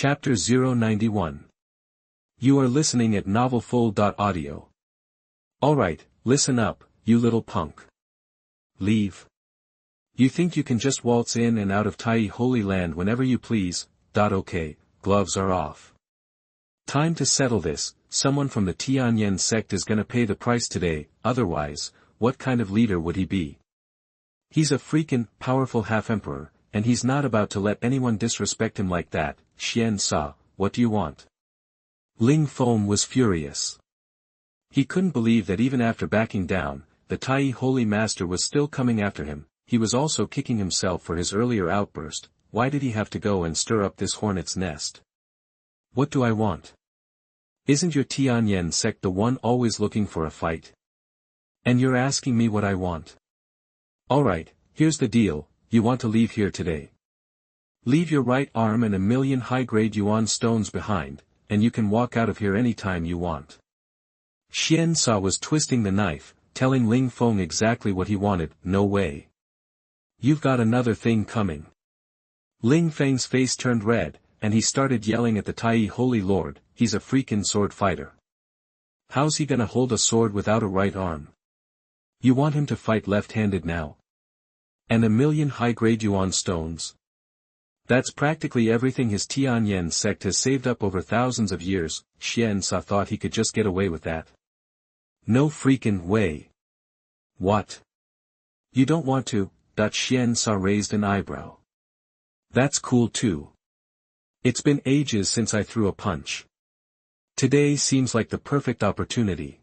Chapter 091. You are listening at novelfold.audio. Alright, listen up, you little punk. Leave. You think you can just waltz in and out of Tai Holy Land whenever you please? Okay, gloves are off. Time to settle this. Someone from the Tianyin sect is gonna pay the price today, otherwise, what kind of leader would he be? He's a freakin' powerful half-emperor, and he's not about to let anyone disrespect him like that. Xian Sa, what do you want? Ling Feng was furious. He couldn't believe that even after backing down, the Tai Holy Master was still coming after him. He was also kicking himself for his earlier outburst. Why did he have to go and stir up this hornet's nest? What do I want? Isn't your Tianyin sect the one always looking for a fight? And you're asking me what I want? Alright, here's the deal, you want to leave here today. Leave your right arm and 1,000,000 high-grade yuan stones behind, and you can walk out of here anytime you want. Xian Sa was twisting the knife, telling Ling Feng exactly what he wanted. No way. You've got another thing coming. Ling Feng's face turned red, and he started yelling at the Tai Holy Lord. He's a freaking sword fighter. How's he gonna hold a sword without a right arm? You want him to fight left-handed now? And 1,000,000 high-grade yuan stones? That's practically everything his Tianyin sect has saved up over thousands of years. Xian Sa thought he could just get away with that. No freaking way. What? You don't want to? Xian Sa raised an eyebrow. That's cool too. It's been ages since I threw a punch. Today seems like the perfect opportunity.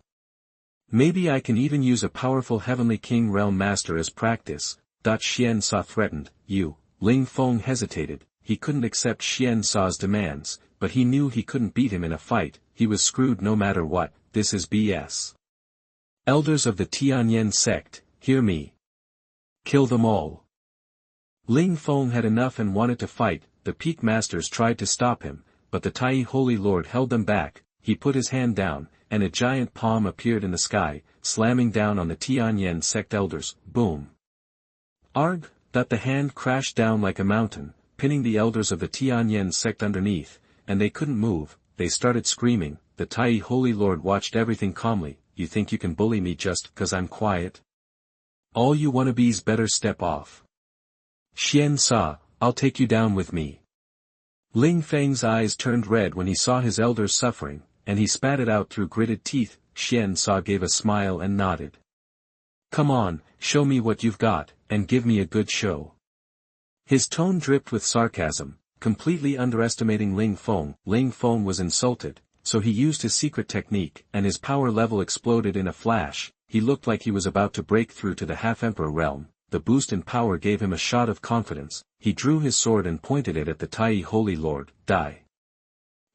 Maybe I can even use a powerful Heavenly King Realm Master as practice. Xian Sa threatened. You. Ling Feng hesitated. He couldn't accept Xian Sa's demands, but he knew he couldn't beat him in a fight. He was screwed no matter what. This is BS. Elders of the Tianyin sect, hear me. Kill them all. Ling Feng had enough and wanted to fight. The peak masters tried to stop him, but the Tai Holy Lord held them back. He put his hand down, and a giant palm appeared in the sky, slamming down on the Tianyin sect elders. Boom. Arg! The hand crashed down like a mountain, pinning the elders of the Tianyin sect underneath, and they couldn't move. They started screaming. The Tai Holy Lord watched everything calmly. You think you can bully me just 'cause I'm quiet? All you wannabes better step off. Xian Sa, I'll take you down with me. Ling Feng's eyes turned red when he saw his elders suffering, and he spat it out through gritted teeth. Xian Sa gave a smile and nodded. Come on, show me what you've got, and give me a good show. His tone dripped with sarcasm, completely underestimating Ling Feng. Ling Feng was insulted, so he used his secret technique, and his power level exploded in a flash. He looked like he was about to break through to the half-emperor realm. The boost in power gave him a shot of confidence. He drew his sword and pointed it at the Tai Holy Lord. Die.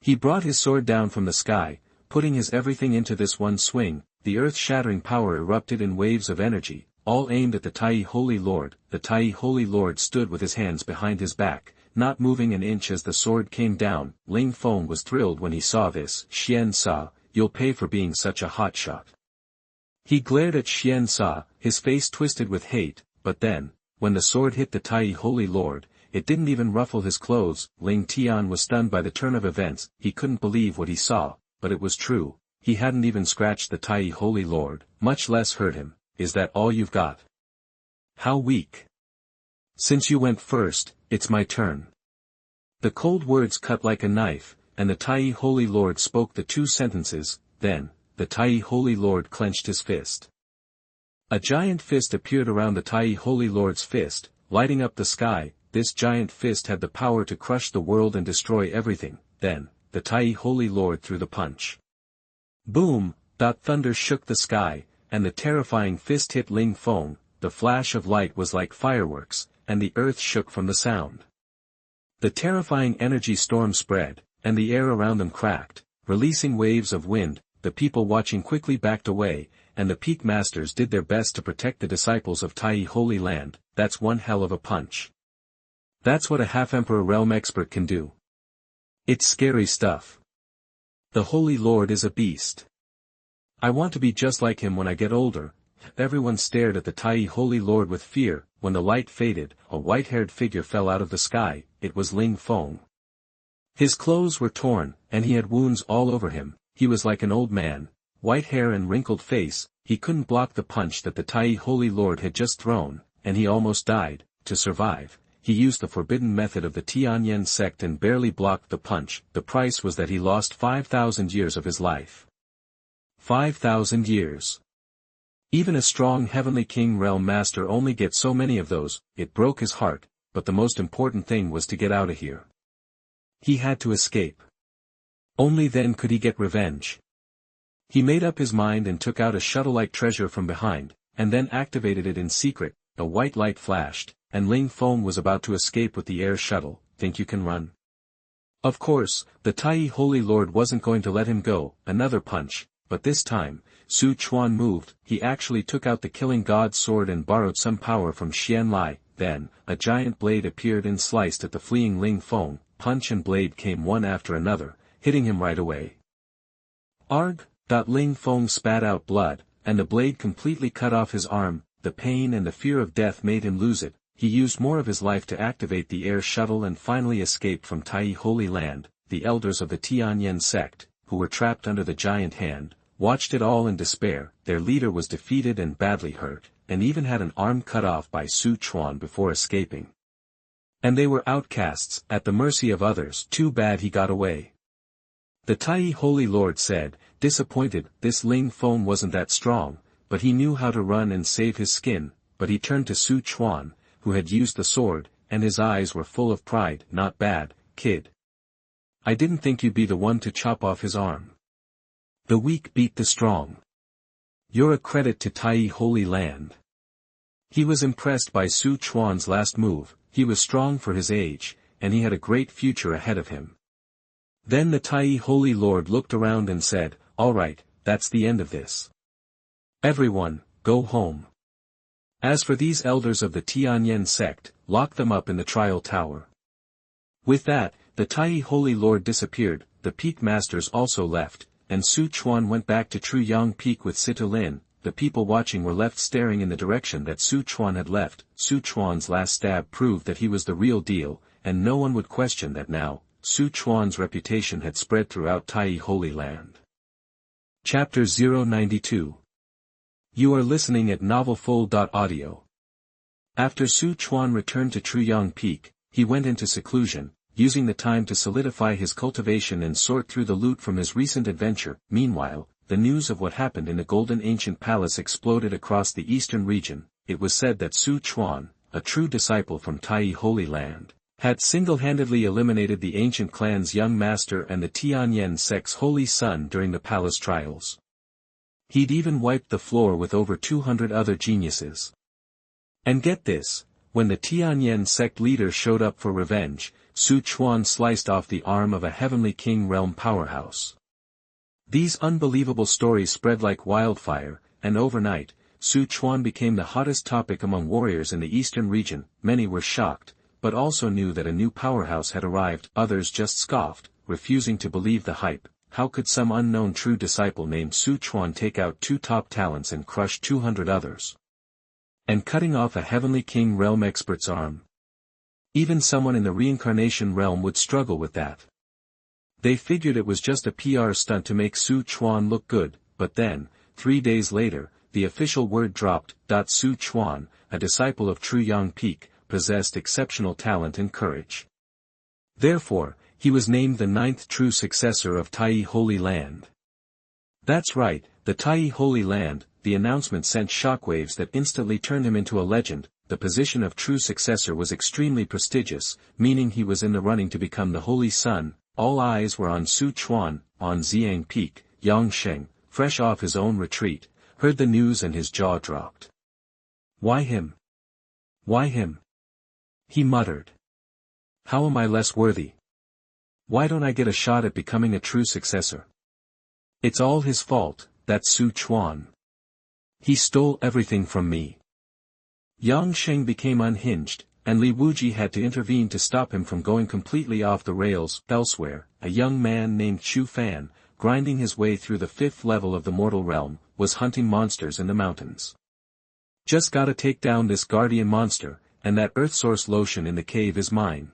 He brought his sword down from the sky, putting his everything into this one swing. The earth-shattering power erupted in waves of energy, all aimed at the Tai Holy Lord. The Tai Holy Lord stood with his hands behind his back, not moving an inch as the sword came down. Ling Feng was thrilled when he saw this. Xian Sa, you'll pay for being such a hotshot. He glared at Xian Sa, his face twisted with hate, but then, when the sword hit the Tai Holy Lord, it didn't even ruffle his clothes. Ling Tian was stunned by the turn of events. He couldn't believe what he saw, but it was true. He hadn't even scratched the Tai Holy Lord, much less hurt him. Is that all you've got? How weak. Since you went first, it's my turn. The cold words cut like a knife, and the Tai Holy Lord spoke the two sentences. Then, the Tai Holy Lord clenched his fist. A giant fist appeared around the Tai Holy Lord's fist, lighting up the sky. This giant fist had the power to crush the world and destroy everything. Then, the Tai Holy Lord threw the punch. Boom! Thunder shook the sky, and the terrifying fist hit Ling Feng. The flash of light was like fireworks, and the earth shook from the sound. The terrifying energy storm spread, and the air around them cracked, releasing waves of wind. The people watching quickly backed away, and the peak masters did their best to protect the disciples of Tai Holy Land. That's one hell of a punch. That's what a half-emperor realm expert can do. It's scary stuff. The Holy Lord is a beast. I want to be just like him when I get older. Everyone stared at the Tai Holy Lord with fear. When the light faded, a white-haired figure fell out of the sky. It was Ling Feng. His clothes were torn, and he had wounds all over him. He was like an old man, white hair and wrinkled face. He couldn't block the punch that the Holy Lord had just thrown, and he almost died. To survive, he used the forbidden method of the Tianyin sect and barely blocked the punch. The price was that he lost 5,000 years of his life. 5,000 years. Even a strong heavenly king realm master only gets so many of those. It broke his heart, but the most important thing was to get out of here. He had to escape. Only then could he get revenge. He made up his mind and took out a shuttle-like treasure from behind, and then activated it in secret. A white light flashed, and Ling Feng was about to escape with the air shuttle. Think you can run? Of course, the Holy Lord wasn't going to let him go. Another punch, but this time, Chuan moved. He actually took out the killing god's sword and borrowed some power from Xian. Then, a giant blade appeared and sliced at the fleeing Ling Feng. Punch and blade came one after another, hitting him right away. Arg! Ling Feng spat out blood, and the blade completely cut off his arm. The pain and the fear of death made him lose it. He used more of his life to activate the air shuttle and finally escaped from Holy Land. The elders of the Tianyin sect, who were trapped under the giant hand, watched it all in despair. Their leader was defeated and badly hurt, and even had an arm cut off by Chuan before escaping. And they were outcasts, at the mercy of others. Too bad he got away. The Holy Lord said, disappointed. This Ling Feng wasn't that strong, but he knew how to run and save his skin. But he turned to Chuan, who had used the sword, and his eyes were full of pride. Not bad, kid. I didn't think you'd be the one to chop off his arm. The weak beat the strong. You're a credit to Holy Land. He was impressed by Chuan's last move. He was strong for his age, and he had a great future ahead of him. Then the Holy Lord looked around and said, all right, that's the end of this. Everyone, go home. As for these elders of the Tianyin sect, lock them up in the trial tower. With that, the Holy Lord disappeared. The peak masters also left, and Chuan went back to Truyang Peak with Situlin. The people watching were left staring in the direction that Chuan had left. Chuan's last stab proved that he was the real deal, and no one would question that now. Chuan's reputation had spread throughout Holy Land. Chapter 092. You are listening at novelfull.audio. After Chuan returned to Truyang Peak, he went into seclusion, using the time to solidify his cultivation and sort through the loot from his recent adventure. Meanwhile, the news of what happened in the Golden Ancient Palace exploded across the eastern region. It was said that Chuan, a true disciple from Holy Land, had single-handedly eliminated the ancient clan's young master and the Tianyin sect's holy son during the palace trials. He'd even wiped the floor with over 200 other geniuses. And get this, when the Tianyin sect leader showed up for revenge, Chuan sliced off the arm of a heavenly king realm powerhouse. These unbelievable stories spread like wildfire, and overnight, Chuan became the hottest topic among warriors in the eastern region. Many were shocked, but also knew that a new powerhouse had arrived. Others just scoffed, refusing to believe the hype. How could some unknown true disciple named Chuan take out 2 top talents and crush 200 others? And cutting off a heavenly king realm expert's arm? Even someone in the reincarnation realm would struggle with that. They figured it was just a PR stunt to make Chuan look good, but then, 3 days later, the official word dropped. Chuan, a disciple of Truyang Peak, possessed exceptional talent and courage. Therefore, he was named the 9th true successor of Holy Land. That's right, the Holy Land. The announcement sent shockwaves that instantly turned him into a legend. The position of true successor was extremely prestigious, meaning he was in the running to become the Holy Son. All eyes were on Chuan. On Xiang Peak, Yangsheng, fresh off his own retreat, heard the news and his jaw dropped. Why him? Why him? He muttered. How am I less worthy? Why don't I get a shot at becoming a true successor? It's all his fault, that's Chuan. He stole everything from me. Yang Sheng became unhinged, and Li Wuji had to intervene to stop him from going completely off the rails. Elsewhere, a young man named Chu Fan, grinding his way through the 5th level of the mortal realm, was hunting monsters in the mountains. Just gotta take down this guardian monster, and that earth source lotion in the cave is mine.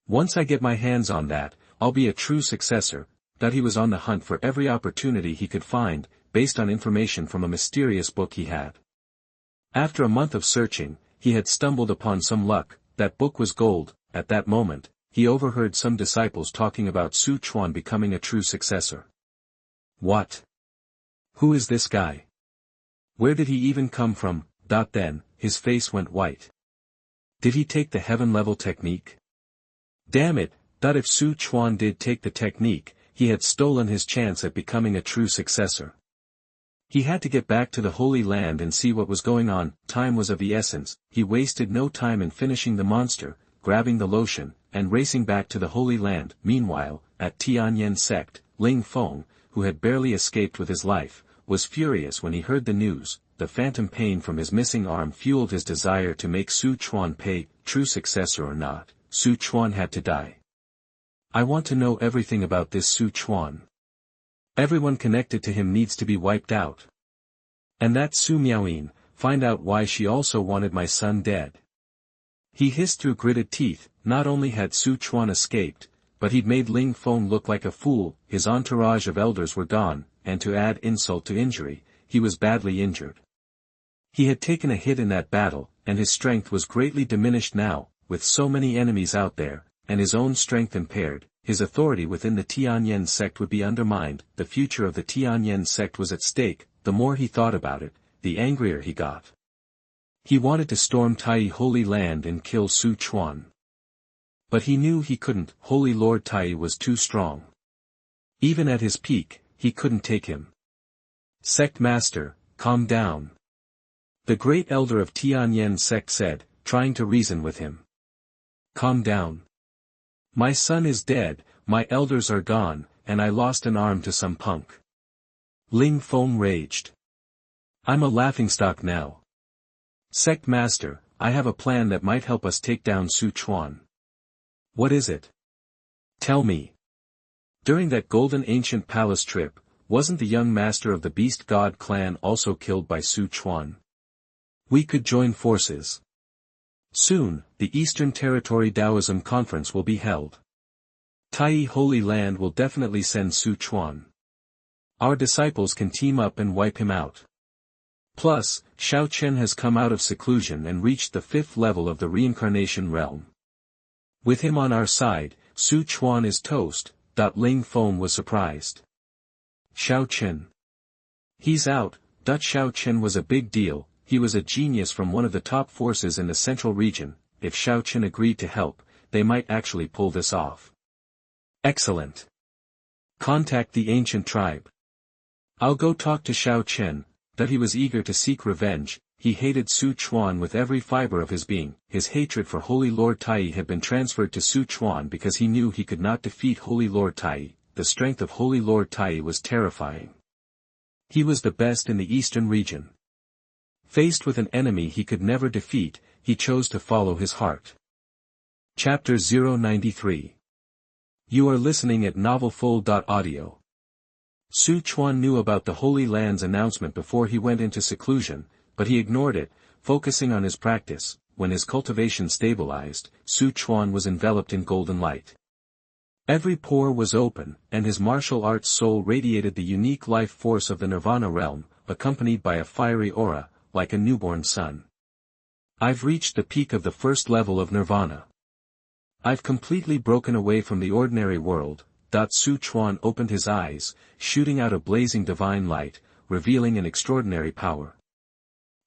Once I get my hands on that, I'll be a true successor, that he was on the hunt for every opportunity he could find, based on information from a mysterious book he had. After a month of searching, he had stumbled upon some luck. That book was gold. At that moment, he overheard some disciples talking about Chuan becoming a true successor. What? Who is this guy? Where did he even come from? Then, his face went white. Did he take the heaven-level technique? Damn it, if Chuan did take the technique, he had stolen his chance at becoming a true successor. He had to get back to the Holy Land and see what was going on. Time was of the essence. He wasted no time in finishing the monster, grabbing the lotion, and racing back to the Holy Land. Meanwhile, at Tianyan sect, Ling Feng, who had barely escaped with his life, was furious when he heard the news. The phantom pain from his missing arm fueled his desire to make Chuan pay. True successor or not, Chuan had to die. I want to know everything about this Chuan. Everyone connected to him needs to be wiped out. And that Su Miaoyin, find out why she also wanted my son dead. He hissed through gritted teeth. Not only had Chuan escaped, but he'd made Ling Feng look like a fool. His entourage of elders were gone, and to add insult to injury, he was badly injured. He had taken a hit in that battle, and his strength was greatly diminished now. With so many enemies out there, and his own strength impaired, his authority within the Tianyan sect would be undermined. The future of the Tianyan sect was at stake. The more he thought about it, the angrier he got. He wanted to storm Tai Holy Land and kill Chuan. But he knew he couldn't. Holy Lord Tai was too strong. Even at his peak, he couldn't take him. Sect Master, calm down. The great elder of Tianyan sect said, trying to reason with him. Calm down. My son is dead, my elders are gone, and I lost an arm to some punk. Ling Feng raged. I'm a laughingstock now. Sect Master, I have a plan that might help us take down Chuan. What is it? Tell me. During that golden ancient palace trip, wasn't the young master of the Beast God clan also killed by Chuan? We could join forces. Soon, the Eastern Territory Taoism Conference will be held. Tai Holy Land will definitely send Chuan. Our disciples can team up and wipe him out. Plus, Xiao Chen has come out of seclusion and reached the 5th level of the reincarnation realm. With him on our side, Chuan is toast. Ling Feng was surprised. Xiao Chen. He's out. Xiao Chen was a big deal. He was a genius from one of the top forces in the central region. If Xiao Chen agreed to help, they might actually pull this off. Excellent. Contact the ancient tribe. I'll go talk to Xiao Chen. He was eager to seek revenge. He hated Chuan with every fiber of his being. His hatred for Holy Lord Tai had been transferred to Chuan because he knew he could not defeat Holy Lord Tai. The strength of Holy Lord Tai was terrifying. He was the best in the eastern region. Faced with an enemy he could never defeat, he chose to follow his heart. Chapter 093. You are listening at novelfull.audio. Chuan knew about the Holy Land's announcement before he went into seclusion, but he ignored it, focusing on his practice. When his cultivation stabilized, Chuan was enveloped in golden light. Every pore was open, and his martial arts soul radiated the unique life force of the Nirvana realm, accompanied by a fiery aura, like a newborn sun. I've reached the peak of the 1st level of Nirvana. I've completely broken away from the ordinary world. Chuan opened his eyes, shooting out a blazing divine light, revealing an extraordinary power.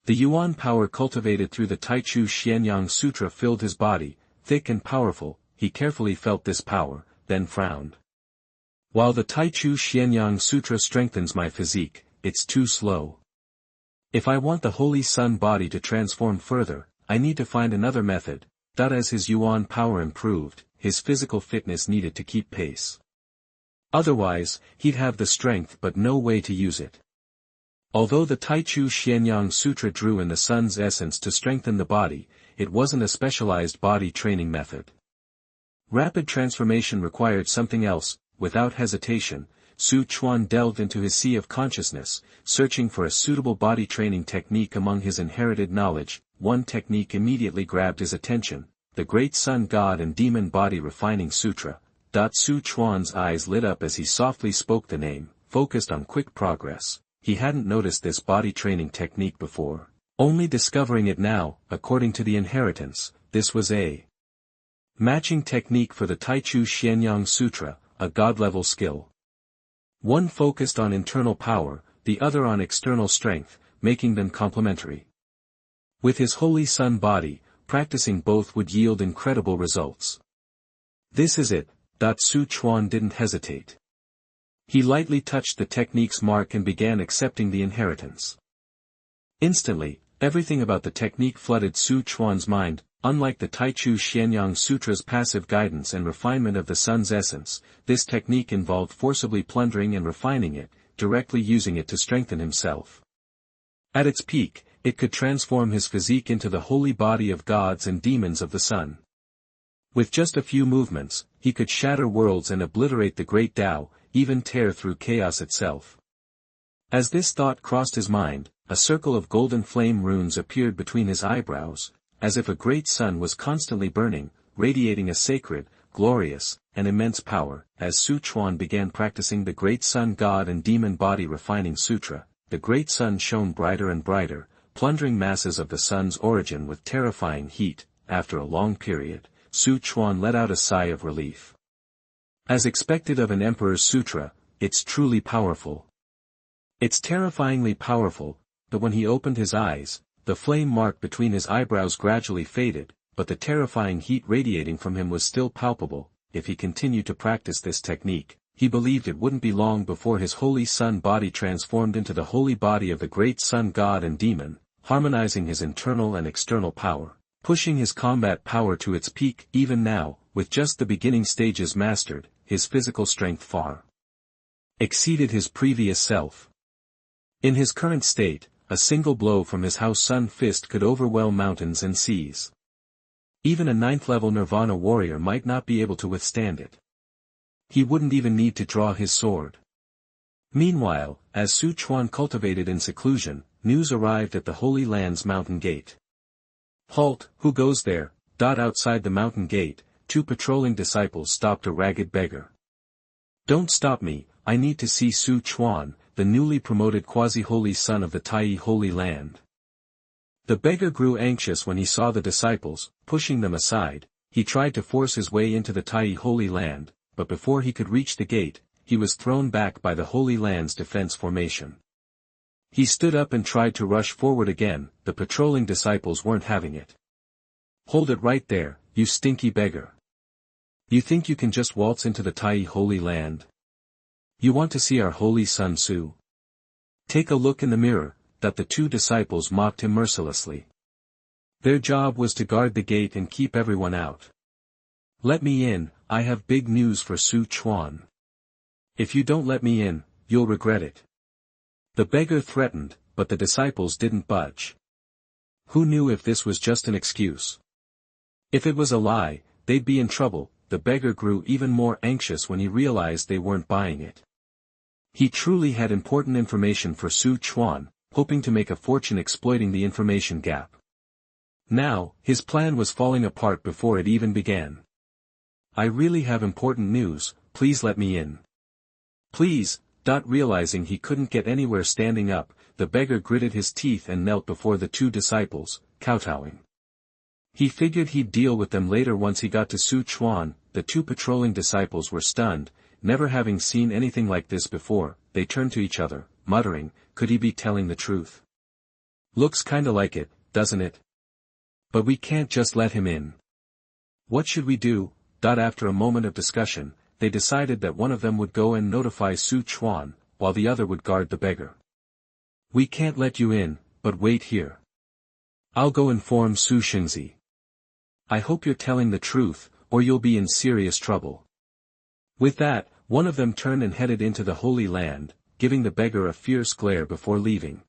The Yuan power cultivated through the Taichu Xianyang Sutra filled his body, thick and powerful. He carefully felt this power, then frowned. While the Taichu Xianyang Sutra strengthens my physique, it's too slow. If I want the Holy Sun body to transform further, I need to find another method. As his Yuan power improved, his physical fitness needed to keep pace. Otherwise, he'd have the strength but no way to use it. Although the Taichu Xianyang Sutra drew in the sun's essence to strengthen the body, it wasn't a specialized body training method. Rapid transformation required something else. Without hesitation, Chuan delved into his sea of consciousness, searching for a suitable body training technique among his inherited knowledge. One technique immediately grabbed his attention, the Great Sun God and Demon Body Refining Sutra. Su Chuan's eyes lit up as he softly spoke the name, focused on quick progress. He hadn't noticed this body training technique before, only discovering it now. According to the inheritance, this was a matching technique for the Taichu Xianyang Sutra, a god-level skill. One focused on internal power, the other on external strength, making them complementary. With his Holy Sun body, practicing both would yield incredible results. This is it. Su Chuan didn't hesitate. He lightly touched the technique's mark and began accepting the inheritance. Instantly, everything about the technique flooded Su Chuan's mind. Unlike the Taichu Xianyang Sutra's passive guidance and refinement of the sun's essence, this technique involved forcibly plundering and refining it, directly using it to strengthen himself. At its peak, it could transform his physique into the holy body of gods and demons of the sun. With just a few movements, he could shatter worlds and obliterate the great Tao, even tear through chaos itself. As this thought crossed his mind, a circle of golden flame runes appeared between his eyebrows, as if a great sun was constantly burning, radiating a sacred, glorious, and immense power. As Su Chuan began practicing the great sun god and demon body refining sutra, the great sun shone brighter and brighter, plundering masses of the sun's origin with terrifying heat. After a long period, Su Chuan let out a sigh of relief. As expected of an emperor's sutra, it's truly powerful. It's terrifyingly powerful, but when he opened his eyes, the flame mark between his eyebrows gradually faded, but the terrifying heat radiating from him was still palpable. If he continued to practice this technique, he believed it wouldn't be long before his holy sun body transformed into the holy body of the great sun god and demon, harmonizing his internal and external power, pushing his combat power to its peak. Even now, with just the beginning stages mastered, his physical strength far exceeded his previous self. In his current state, a single blow from his house sun fist could overwhelm mountains and seas. Even a 9th-level nirvana warrior might not be able to withstand it. He wouldn't even need to draw his sword. Meanwhile, as Su Chuan cultivated in seclusion, news arrived at the Holy Land's mountain gate. "Halt, who goes there?" Outside the mountain gate, 2 patrolling disciples stopped a ragged beggar. "Don't stop me, I need to see Su Chuan, the newly promoted quasi-holy son of the Tai Holy Land." The beggar grew anxious when he saw the disciples. Pushing them aside, he tried to force his way into the Tai Holy Land, but before he could reach the gate, he was thrown back by the Holy Land's defense formation. He stood up and tried to rush forward again. The patrolling disciples weren't having it. "Hold it right there, you stinky beggar. You think you can just waltz into the Tai Holy Land? You want to see our holy son Su? Take a look in the mirror." That the 2 disciples mocked him mercilessly. Their job was to guard the gate and keep everyone out. "Let me in, I have big news for Su Chuan. If you don't let me in, you'll regret it." The beggar threatened, but the disciples didn't budge. Who knew if this was just an excuse? If it was a lie, they'd be in trouble. The beggar grew even more anxious when he realized they weren't buying it. He truly had important information for Su Chuan, hoping to make a fortune exploiting the information gap. Now, his plan was falling apart before it even began. "I really have important news, please let me in. Please." Realizing he couldn't get anywhere standing up, the beggar gritted his teeth and knelt before the 2 disciples, kowtowing. He figured he'd deal with them later once he got to Su Chuan. The 2 patrolling disciples were stunned, never having seen anything like this before. They turned to each other, muttering, "Could he be telling the truth? Looks kinda like it, doesn't it? But we can't just let him in. What should we do?" After a moment of discussion, they decided that one of them would go and notify Su Chuan, while the other would guard the beggar. "We can't let you in, but wait here. I'll go inform Su Xingzi. I hope you're telling the truth, or you'll be in serious trouble." With that, one of them turned and headed into the Holy Land, giving the beggar a fierce glare before leaving.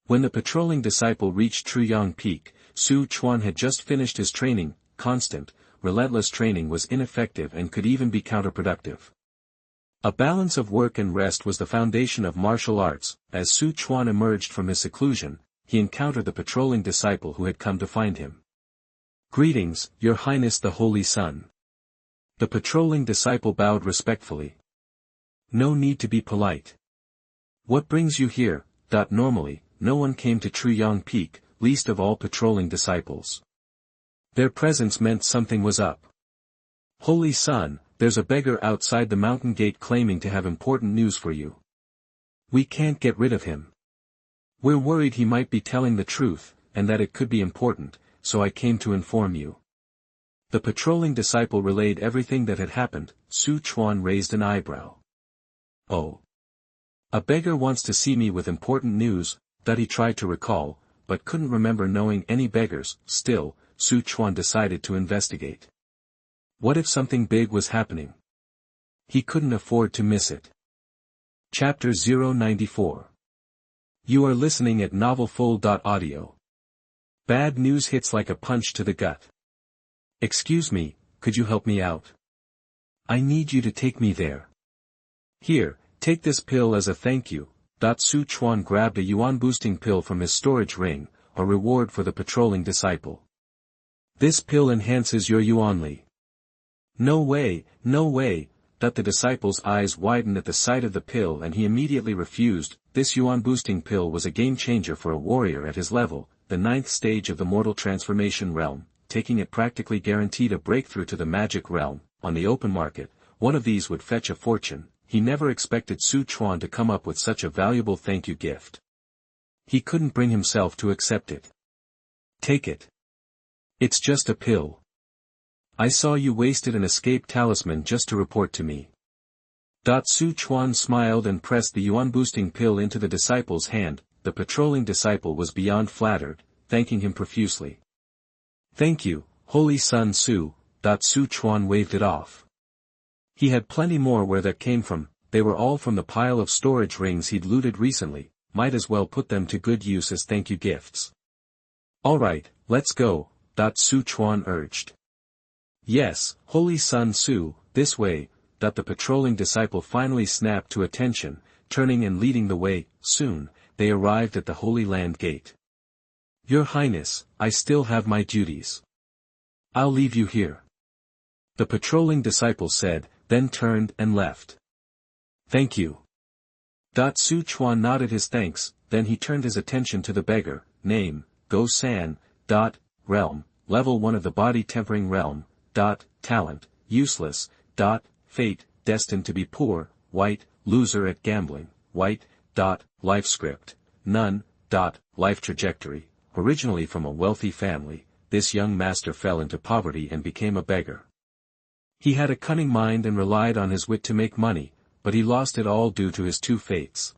When the patrolling disciple reached Truyang Peak, Su Chuan had just finished his training. Constant, relentless training was ineffective and could even be counterproductive. A balance of work and rest was the foundation of martial arts. As Su Chuan emerged from his seclusion, he encountered the patrolling disciple who had come to find him. "Greetings, Your Highness the Holy Sun. The patrolling disciple bowed respectfully. No need to be polite. What brings you here? Normally, no one came to Truyong Peak, least of all patrolling disciples. Their presence meant something was up. Holy Son, there's a beggar outside the mountain gate claiming to have important news for you. We can't get rid of him. We're worried he might be telling the truth, and that it could be important, so I came to inform you. The patrolling disciple relayed everything that had happened. Chuan raised an eyebrow. Oh. A beggar wants to see me with important news, that he tried to recall, but couldn't remember knowing any beggars. Still, Chuan decided to investigate. What if something big was happening? He couldn't afford to miss it. Chapter 094. You are listening at novelfull.audio. Bad news hits like a punch to the gut. Excuse me, could you help me out? I need you to take me there. Here, take this pill as a thank you. Chuan grabbed a yuan-boosting pill from his storage ring, a reward for the patrolling disciple. This pill enhances your yuanli. No way, no way. The disciple's eyes widened at the sight of the pill and he immediately refused. This yuan-boosting pill was a game-changer for a warrior at his level, the 9th stage of the mortal transformation realm. Taking it practically guaranteed a breakthrough to the magic realm. On the open market, one of these would fetch a fortune. He never expected Chuan to come up with such a valuable thank you gift. He couldn't bring himself to accept it. Take it. It's just a pill. I saw you wasted an escape talisman just to report to me. Chuan smiled and pressed the yuan-boosting pill into the disciple's hand. The patrolling disciple was beyond flattered, thanking him profusely. Thank you, Holy Sun Su. Chuan waved it off. He had plenty more where that came from. They were all from the pile of storage rings he'd looted recently, might as well put them to good use as thank you gifts. Alright, let's go, Chuan urged. Yes, Holy Sun Su, this way. The patrolling disciple finally snapped to attention, turning and leading the way. Soon, they arrived at the Holy Land gate. Your Highness, I still have my duties. I'll leave you here. The patrolling disciple said, then turned and left. Thank you. Chuan nodded his thanks, then he turned his attention to the beggar. Name, Go San. Realm, level 1 of the body tempering realm. Talent, useless. Fate, destined to be poor. White, loser at gambling. White. Life script, none. Life trajectory, originally from a wealthy family, this young master fell into poverty and became a beggar. He had a cunning mind and relied on his wit to make money, but he lost it all due to his two fates.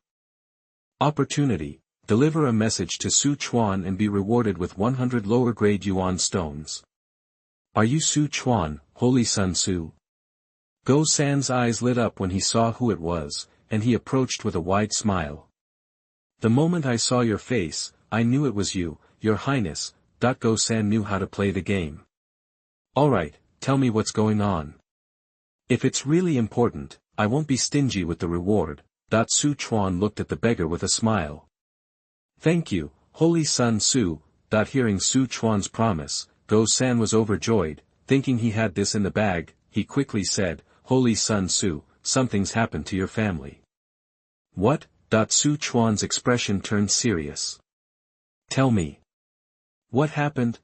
Opportunity, deliver a message to Chuan and be rewarded with 100 lower-grade yuan stones. Are you Chuan, Holy Sun Su? Go San's eyes lit up when he saw who it was, and he approached with a wide smile. The moment I saw your face, I knew it was you, Your Highness. Go San knew how to play the game. Alright, tell me what's going on. If it's really important, I won't be stingy with the reward. Chuan looked at the beggar with a smile. Thank you, Holy Sun Su. Hearing Chuan's promise, Go San was overjoyed, thinking he had this in the bag. He quickly said, Holy Sun Su, something's happened to your family. What? Chuan's expression turned serious. Tell me. What happened?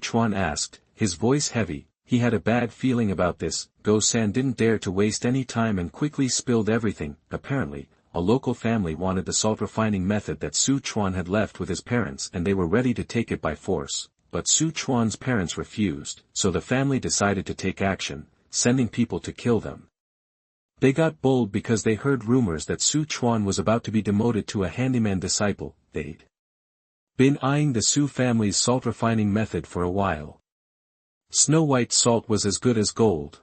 Chuan asked, his voice heavy. He had a bad feeling about this. Go San didn't dare to waste any time and quickly spilled everything. Apparently, a local family wanted the salt refining method that Chuan had left with his parents and they were ready to take it by force. But Chuan's parents refused, so the family decided to take action, sending people to kill them. They got bold because they heard rumors that Chuan was about to be demoted to a handyman disciple. They'd been eyeing the Su family's salt refining method for a while. Snow White salt was as good as gold.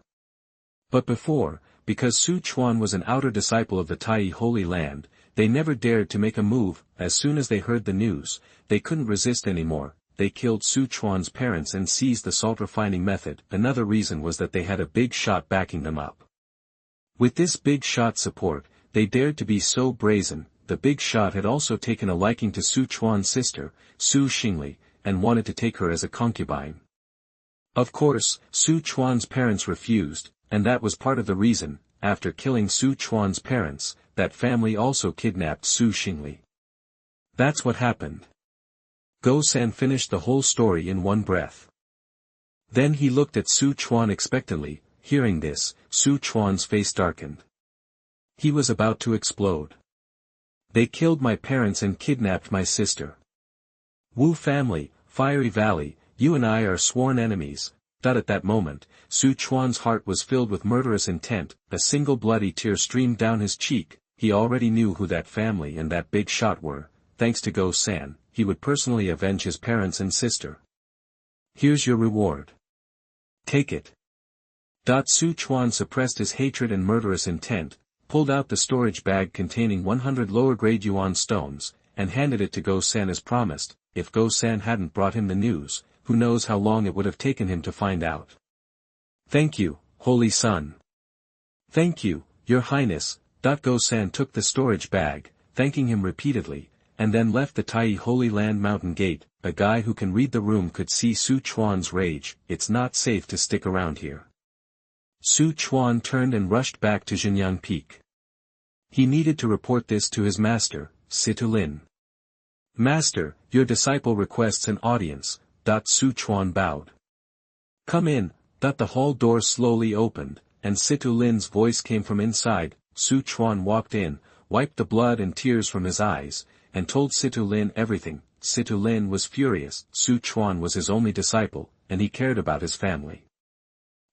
But before, because Chuan was an outer disciple of the Tai Holy Land, they never dared to make a move. As soon as they heard the news, they couldn't resist anymore. They killed Chuan's parents and seized the salt refining method. Another reason was that they had a big shot backing them up. With this big shot support, they dared to be so brazen. The big shot had also taken a liking to Chuan's sister, Su Xingli, and wanted to take her as a concubine. Of course, Su Chuan's parents refused, and that was part of the reason, after killing Su Chuan's parents, that family also kidnapped Su Xingli. That's what happened. Go San finished the whole story in one breath. Then he looked at Su Chuan expectantly. Hearing this, Su Chuan's face darkened. He was about to explode. They killed my parents and kidnapped my sister. Wu family, Fiery Valley, you and I are sworn enemies. At that moment, Su Chuan's heart was filled with murderous intent, a single bloody tear streamed down his cheek. He already knew who that family and that big shot were. Thanks to Go San, he would personally avenge his parents and sister. Here's your reward. Take it. Su Chuan suppressed his hatred and murderous intent, pulled out the storage bag containing 100 lower-grade yuan stones, and handed it to Go San as promised. If Go San hadn't brought him the news, who knows how long it would have taken him to find out. Thank you, Holy Sun. Thank you, Your Highness. Go San took the storage bag, thanking him repeatedly, and then left the Tai Holy Land Mountain Gate. A guy who can read the room could see Su Chuan's rage. It's not safe to stick around here. Su Chuan turned and rushed back to Jinyang Peak. He needed to report this to his master, Situ Lin. Master, your disciple requests an audience. Su Chuan bowed. Come in. The hall door slowly opened, and Situ Lin's voice came from inside. Su Chuan walked in, wiped the blood and tears from his eyes, and told Situ Lin everything. Situ Lin was furious. Su Chuan was his only disciple, and he cared about his family.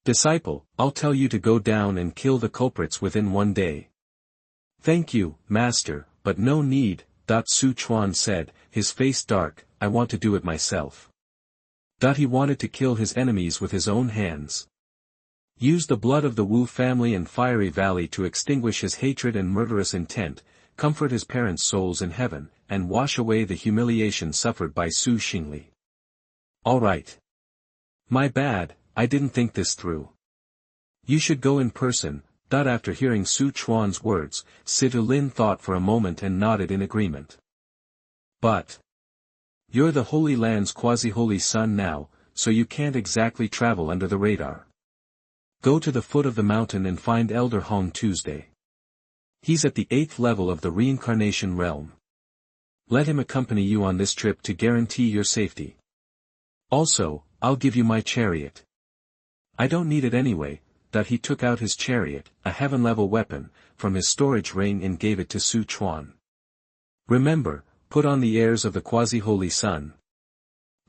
Disciple, I'll tell you to go down and kill the culprits within 1 day. Thank you, Master, but no need. Su Chuan said, his face dark, I want to do it myself. He wanted to kill his enemies with his own hands. Use the blood of the Wu family and Fiery Valley to extinguish his hatred and murderous intent, comfort his parents' souls in heaven, and wash away the humiliation suffered by Su Xingli. All right. My bad, I didn't think this through. You should go in person. After hearing Su Chuan's words, Situ Lin thought for a moment and nodded in agreement. But you're the Holy Land's quasi-holy son now, so you can't exactly travel under the radar. Go to the foot of the mountain and find Elder Hong Tuesday. He's at the 8th level of the reincarnation realm. Let him accompany you on this trip to guarantee your safety. Also, I'll give you my chariot. I don't need it anyway. He took out his chariot, a heaven-level weapon, from his storage ring and gave it to Su Chuan. Remember, put on the airs of the quasi-holy son.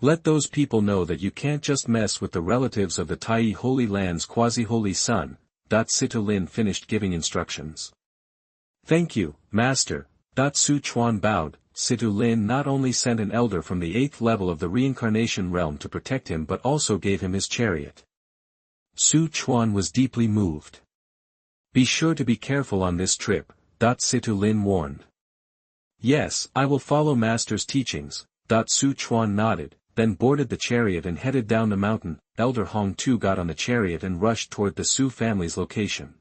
Let those people know that you can't just mess with the relatives of the Tai Holy Land's quasi-holy son. Situ Lin finished giving instructions. Thank you, Master. Su Chuan bowed. Situ Lin not only sent an elder from the 8th level of the reincarnation realm to protect him but also gave him his chariot. Su Chuan was deeply moved. Be sure to be careful on this trip. Situ Lin warned. Yes, I will follow Master's teachings. Su Chuan nodded, then boarded the chariot and headed down the mountain. Elder Hong Tu got on the chariot and rushed toward the Su family's location.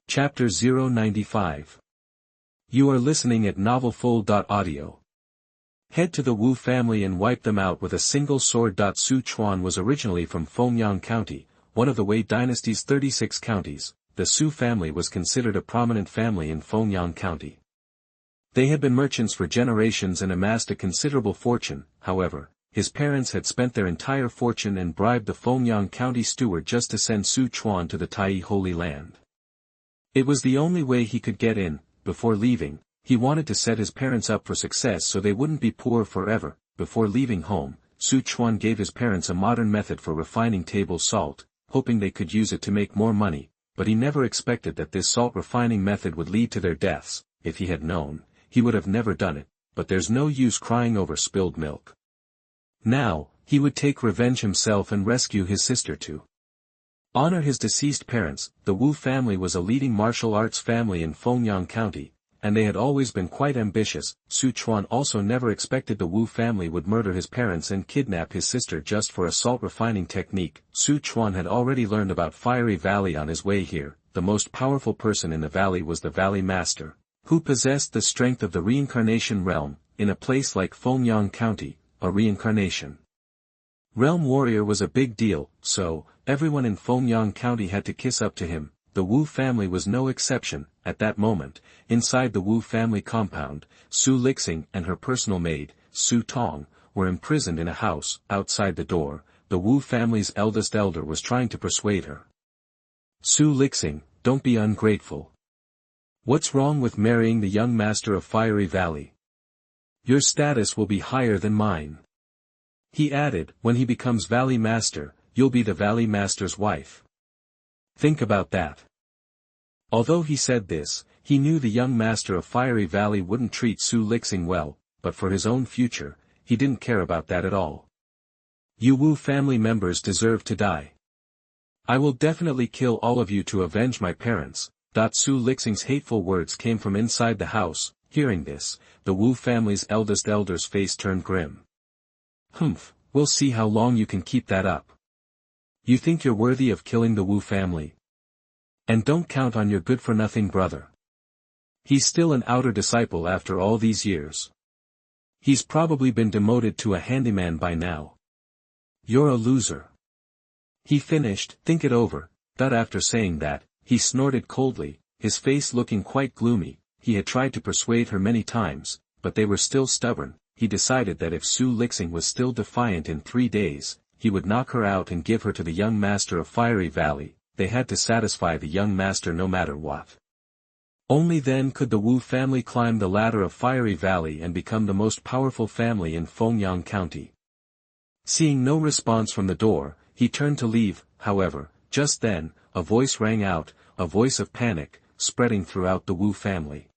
Chapter 095. You are listening at novelfull.audio. Head to the Wu family and wipe them out with a single sword. Su Chuan was originally from Fengyang County, one of the Wei dynasty's 36 counties. The Su family was considered a prominent family in Fengyang County. They had been merchants for generations and amassed a considerable fortune. However, his parents had spent their entire fortune and bribed the Fengyang County steward just to send Su Chuan to the Tai Holy Land. It was the only way he could get in. Before leaving, he wanted to set his parents up for success so they wouldn't be poor forever. Before leaving home, Su Chuan gave his parents a modern method for refining table salt, hoping they could use it to make more money, but he never expected that this salt refining method would lead to their deaths. If he had known, he would have never done it, but there's no use crying over spilled milk. Now, he would take revenge himself and rescue his sister too. Honor his deceased parents. The Wu family was a leading martial arts family in Fengyang County, and they had always been quite ambitious. Su Chuan also never expected the Wu family would murder his parents and kidnap his sister just for a salt refining technique. Su Chuan had already learned about Fiery Valley on his way here. The most powerful person in the valley was the Valley Master, who possessed the strength of the reincarnation realm. In a place like Fengyang County, a reincarnation Realm warrior was a big deal, so, everyone in Fengyang County had to kiss up to him. The Wu family was no exception. At that moment, inside the Wu family compound, Su Lixing and her personal maid, Su Tong, were imprisoned in a house. Outside the door, the Wu family's eldest elder was trying to persuade her. Su Lixing, don't be ungrateful. What's wrong with marrying the young master of Fiery Valley? Your status will be higher than mine. He added, when he becomes Valley Master, you'll be the Valley Master's wife. Think about that. Although he said this, he knew the young master of Fiery Valley wouldn't treat Su Lixing well, but for his own future, he didn't care about that at all. You Wu family members deserve to die. I will definitely kill all of you to avenge my parents. Su Lixing's hateful words came from inside the house. Hearing this, the Wu family's eldest elder's face turned grim. Humph, we'll see how long you can keep that up. You think you're worthy of killing the Wu family? And don't count on your good-for-nothing brother. He's still an outer disciple after all these years. He's probably been demoted to a handyman by now. You're a loser. He finished. Think it over. After saying that, he snorted coldly, his face looking quite gloomy. He had tried to persuade her many times, but they were still stubborn. He decided that if Su Lixing was still defiant in 3 days, he would knock her out and give her to the young master of Fiery Valley. They had to satisfy the young master no matter what. Only then could the Wu family climb the ladder of Fiery Valley and become the most powerful family in Fengyang County. Seeing no response from the door, he turned to leave. However, just then, a voice rang out, a voice of panic, spreading throughout the Wu family.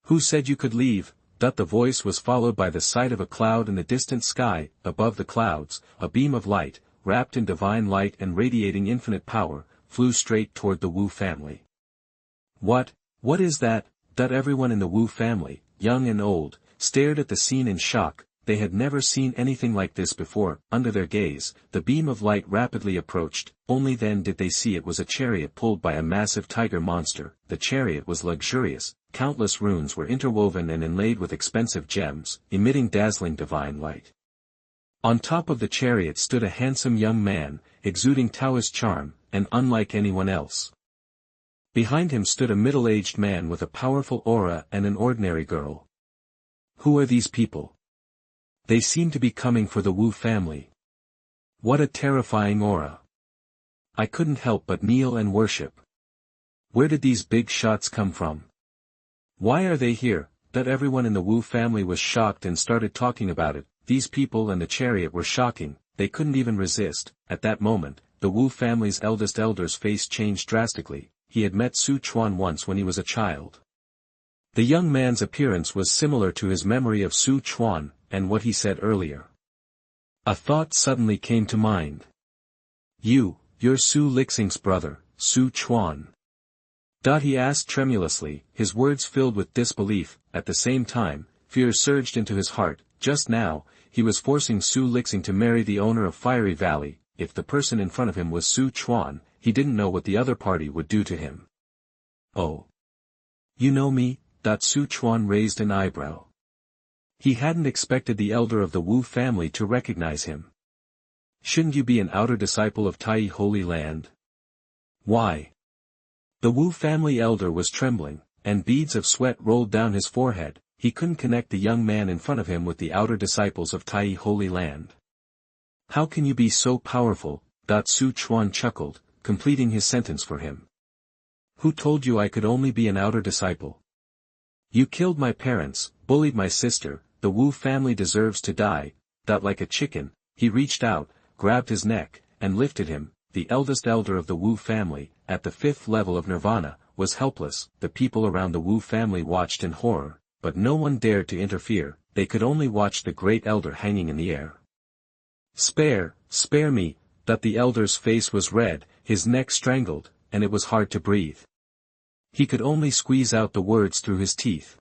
Who said you could leave? The voice was followed by the sight of a cloud in the distant sky. Above the clouds, a beam of light, wrapped in divine light and radiating infinite power, flew straight toward the Wu family. What is that? Everyone in the Wu family, young and old, stared at the scene in shock. They had never seen anything like this before. Under their gaze, the beam of light rapidly approached. Only then did they see it was a chariot pulled by a massive tiger monster. The chariot was luxurious. Countless runes were interwoven and inlaid with expensive gems, emitting dazzling divine light. On top of the chariot stood a handsome young man, exuding Taoist charm, and unlike anyone else. Behind him stood a middle-aged man with a powerful aura and an ordinary girl. Who are these people? They seem to be coming for the Wu family. What a terrifying aura. I couldn't help but kneel and worship. Where did these big shots come from? Why are they here? Everyone in the Wu family was shocked and started talking about it. These people and the chariot were shocking. They couldn't even resist. At that moment, the Wu family's eldest elder's face changed drastically. He had met Su Chuan once when he was a child. The young man's appearance was similar to his memory of Su Chuan, and what he said earlier. A thought suddenly came to mind. You're Su Lixing's brother, Su Chuan. He asked tremulously, his words filled with disbelief. At the same time, fear surged into his heart. Just now, he was forcing Su Lixing to marry the owner of Fiery Valley. If the person in front of him was Su Chuan, he didn't know what the other party would do to him. Oh. You know me? Su Chuan raised an eyebrow. He hadn't expected the elder of the Wu family to recognize him. Shouldn't you be an outer disciple of Tai Holy Land? Why? The Wu family elder was trembling, and beads of sweat rolled down his forehead. He couldn't connect the young man in front of him with the outer disciples of Tai Holy Land. How can you be so powerful? Su Chuan chuckled, completing his sentence for him. Who told you I could only be an outer disciple? You killed my parents, bullied my sister. The Wu family deserves to die. Like a chicken, he reached out, grabbed his neck, and lifted him. The eldest elder of the Wu family, at the 5th level of nirvana, was helpless. The people around the Wu family watched in horror, but no one dared to interfere. They could only watch the great elder hanging in the air. Spare me. The elder's face was red, his neck strangled, and it was hard to breathe. He could only squeeze out the words through his teeth.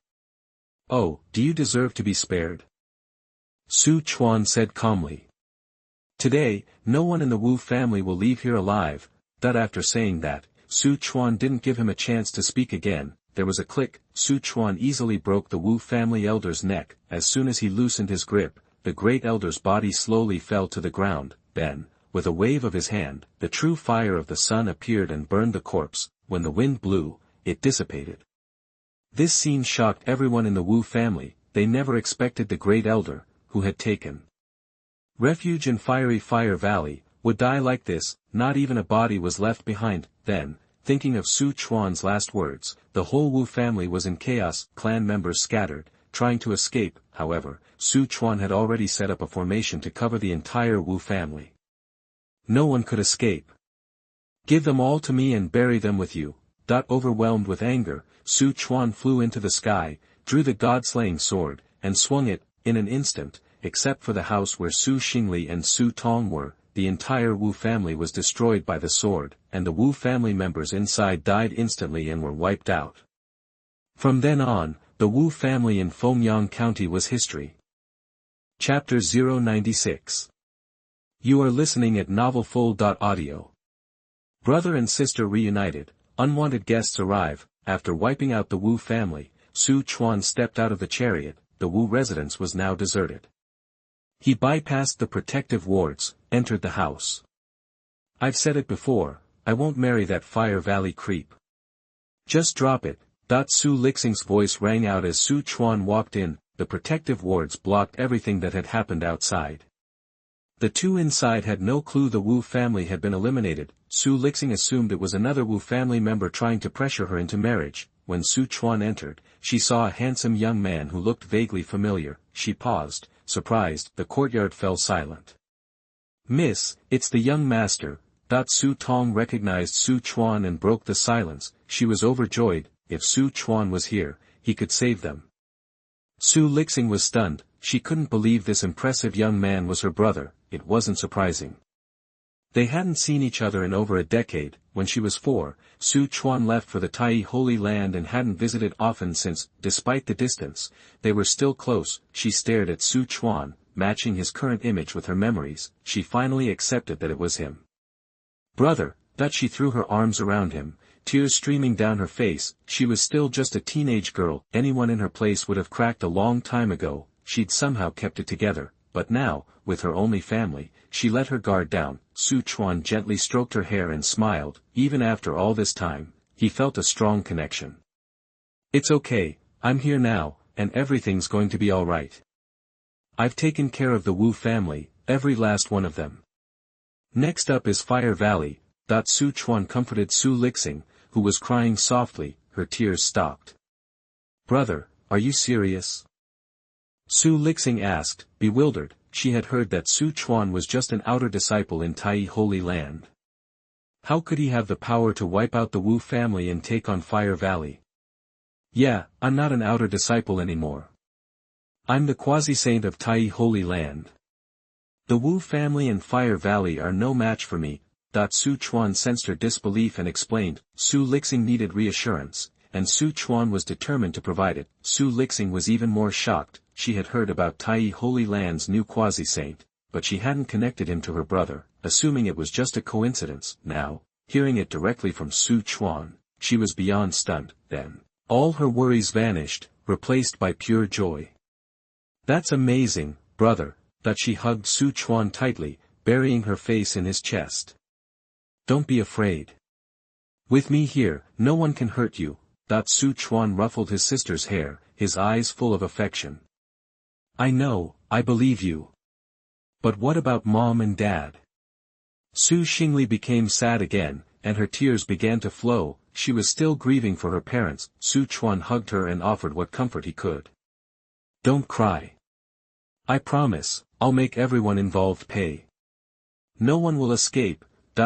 Oh, do you deserve to be spared? Su Chuan said calmly. Today, no one in the Wu family will leave here alive. After saying that, Su Chuan didn't give him a chance to speak again. There was a click. Su Chuan easily broke the Wu family elder's neck. As soon as he loosened his grip, the great elder's body slowly fell to the ground, then, with a wave of his hand, the true fire of the sun appeared and burned the corpse. When the wind blew, it dissipated. This scene shocked everyone in the Wu family. They never expected the great elder, who had taken refuge in fiery Fire Valley, would die like this. Not even a body was left behind. Then, thinking of Su Chuan's last words, the whole Wu family was in chaos. Clan members scattered, trying to escape. However, Su Chuan had already set up a formation to cover the entire Wu family. No one could escape. Give them all to me and bury them with you. Overwhelmed with anger, Su Chuan flew into the sky, drew the god-slaying sword, and swung it. In an instant, except for the house where Su Xingli and Su Tong were, the entire Wu family was destroyed by the sword, and the Wu family members inside died instantly and were wiped out. From then on, the Wu family in Fengyang County was history. Chapter 096. You are listening at novelfull.audio. Brother and sister reunited, unwanted guests arrive. After wiping out the Wu family, Su Chuan stepped out of the chariot. The Wu residence was now deserted. He bypassed the protective wards, entered the house. I've said it before, I won't marry that Fire Valley creep. Just drop it. Su Lixing's voice rang out as Su Chuan walked in. The protective wards blocked everything that had happened outside. The two inside had no clue the Wu family had been eliminated. Su Lixing assumed it was another Wu family member trying to pressure her into marriage. When Su Chuan entered, she saw a handsome young man who looked vaguely familiar. She paused, surprised. The courtyard fell silent. Miss, it's the young master. Su Tong recognized Su Chuan and broke the silence. She was overjoyed. If Su Chuan was here, he could save them. Su Lixing was stunned. She couldn't believe this impressive young man was her brother. It wasn't surprising. They hadn't seen each other in over a decade. When she was 4, Su Chuan left for the Holy Land and hadn't visited often since. Despite the distance, they were still close. She stared at Su Chuan, matching his current image with her memories. She finally accepted that it was him. Brother, she threw her arms around him, tears streaming down her face. She was still just a teenage girl. Anyone in her place would have cracked a long time ago. She'd somehow kept it together. But now, with her only family, she let her guard down. Su Chuan gently stroked her hair and smiled. Even after all this time, he felt a strong connection. It's okay, I'm here now, and everything's going to be alright. I've taken care of the Wu family, every last one of them. Next up is Fire Valley. Su Chuan comforted Su Lixing, who was crying softly. Her tears stopped. Brother, are you serious? Su Lixing asked, bewildered. She had heard that Su Chuan was just an outer disciple in Holy Land. How could he have the power to wipe out the Wu family and take on Fire Valley? Yeah, I'm not an outer disciple anymore. I'm the quasi-saint of Holy Land. The Wu family and Fire Valley are no match for me. Su Chuan sensed her disbelief and explained. Su Lixing needed reassurance, and Su Chuan was determined to provide it. Su Lixing was even more shocked. She had heard about Holy Land's new quasi-saint, but she hadn't connected him to her brother, assuming it was just a coincidence. Now, hearing it directly from Su Chuan, she was beyond stunned. Then, all her worries vanished, replaced by pure joy. That's amazing, brother. She hugged Su Chuan tightly, burying her face in his chest. Don't be afraid. With me here, no one can hurt you. Su Chuan ruffled his sister's hair, his eyes full of affection. I know, I believe you. But what about Mom and Dad? Su Xingli became sad again, and her tears began to flow. She was still grieving for her parents. Su Chuan hugged her and offered what comfort he could. Don't cry. I promise, I'll make everyone involved pay. No one will escape.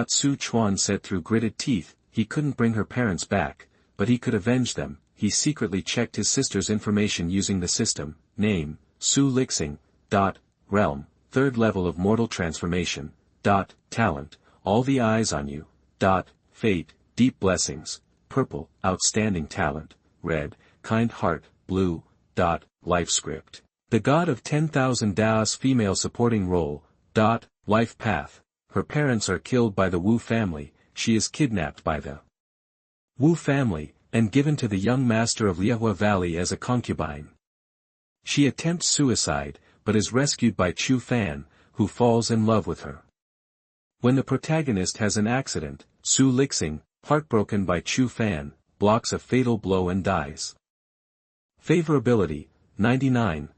Su Chuan said through gritted teeth. He couldn't bring her parents back, but he could avenge them. He secretly checked his sister's information using the system. Name, Su Lixing. Realm, 3rd level of mortal transformation. Talent, all the eyes on you. Fate, deep blessings. Purple, outstanding talent. Red, kind heart. Blue, life script. The god of 10,000 Daos female supporting role. Life path. Her parents are killed by the Wu family. She is kidnapped by the Wu family, and given to the young master of Liahua Valley as a concubine. She attempts suicide, but is rescued by Chu Fan, who falls in love with her. When the protagonist has an accident, Su Lixing, heartbroken by Chu Fan, blocks a fatal blow and dies. Favorability, 99.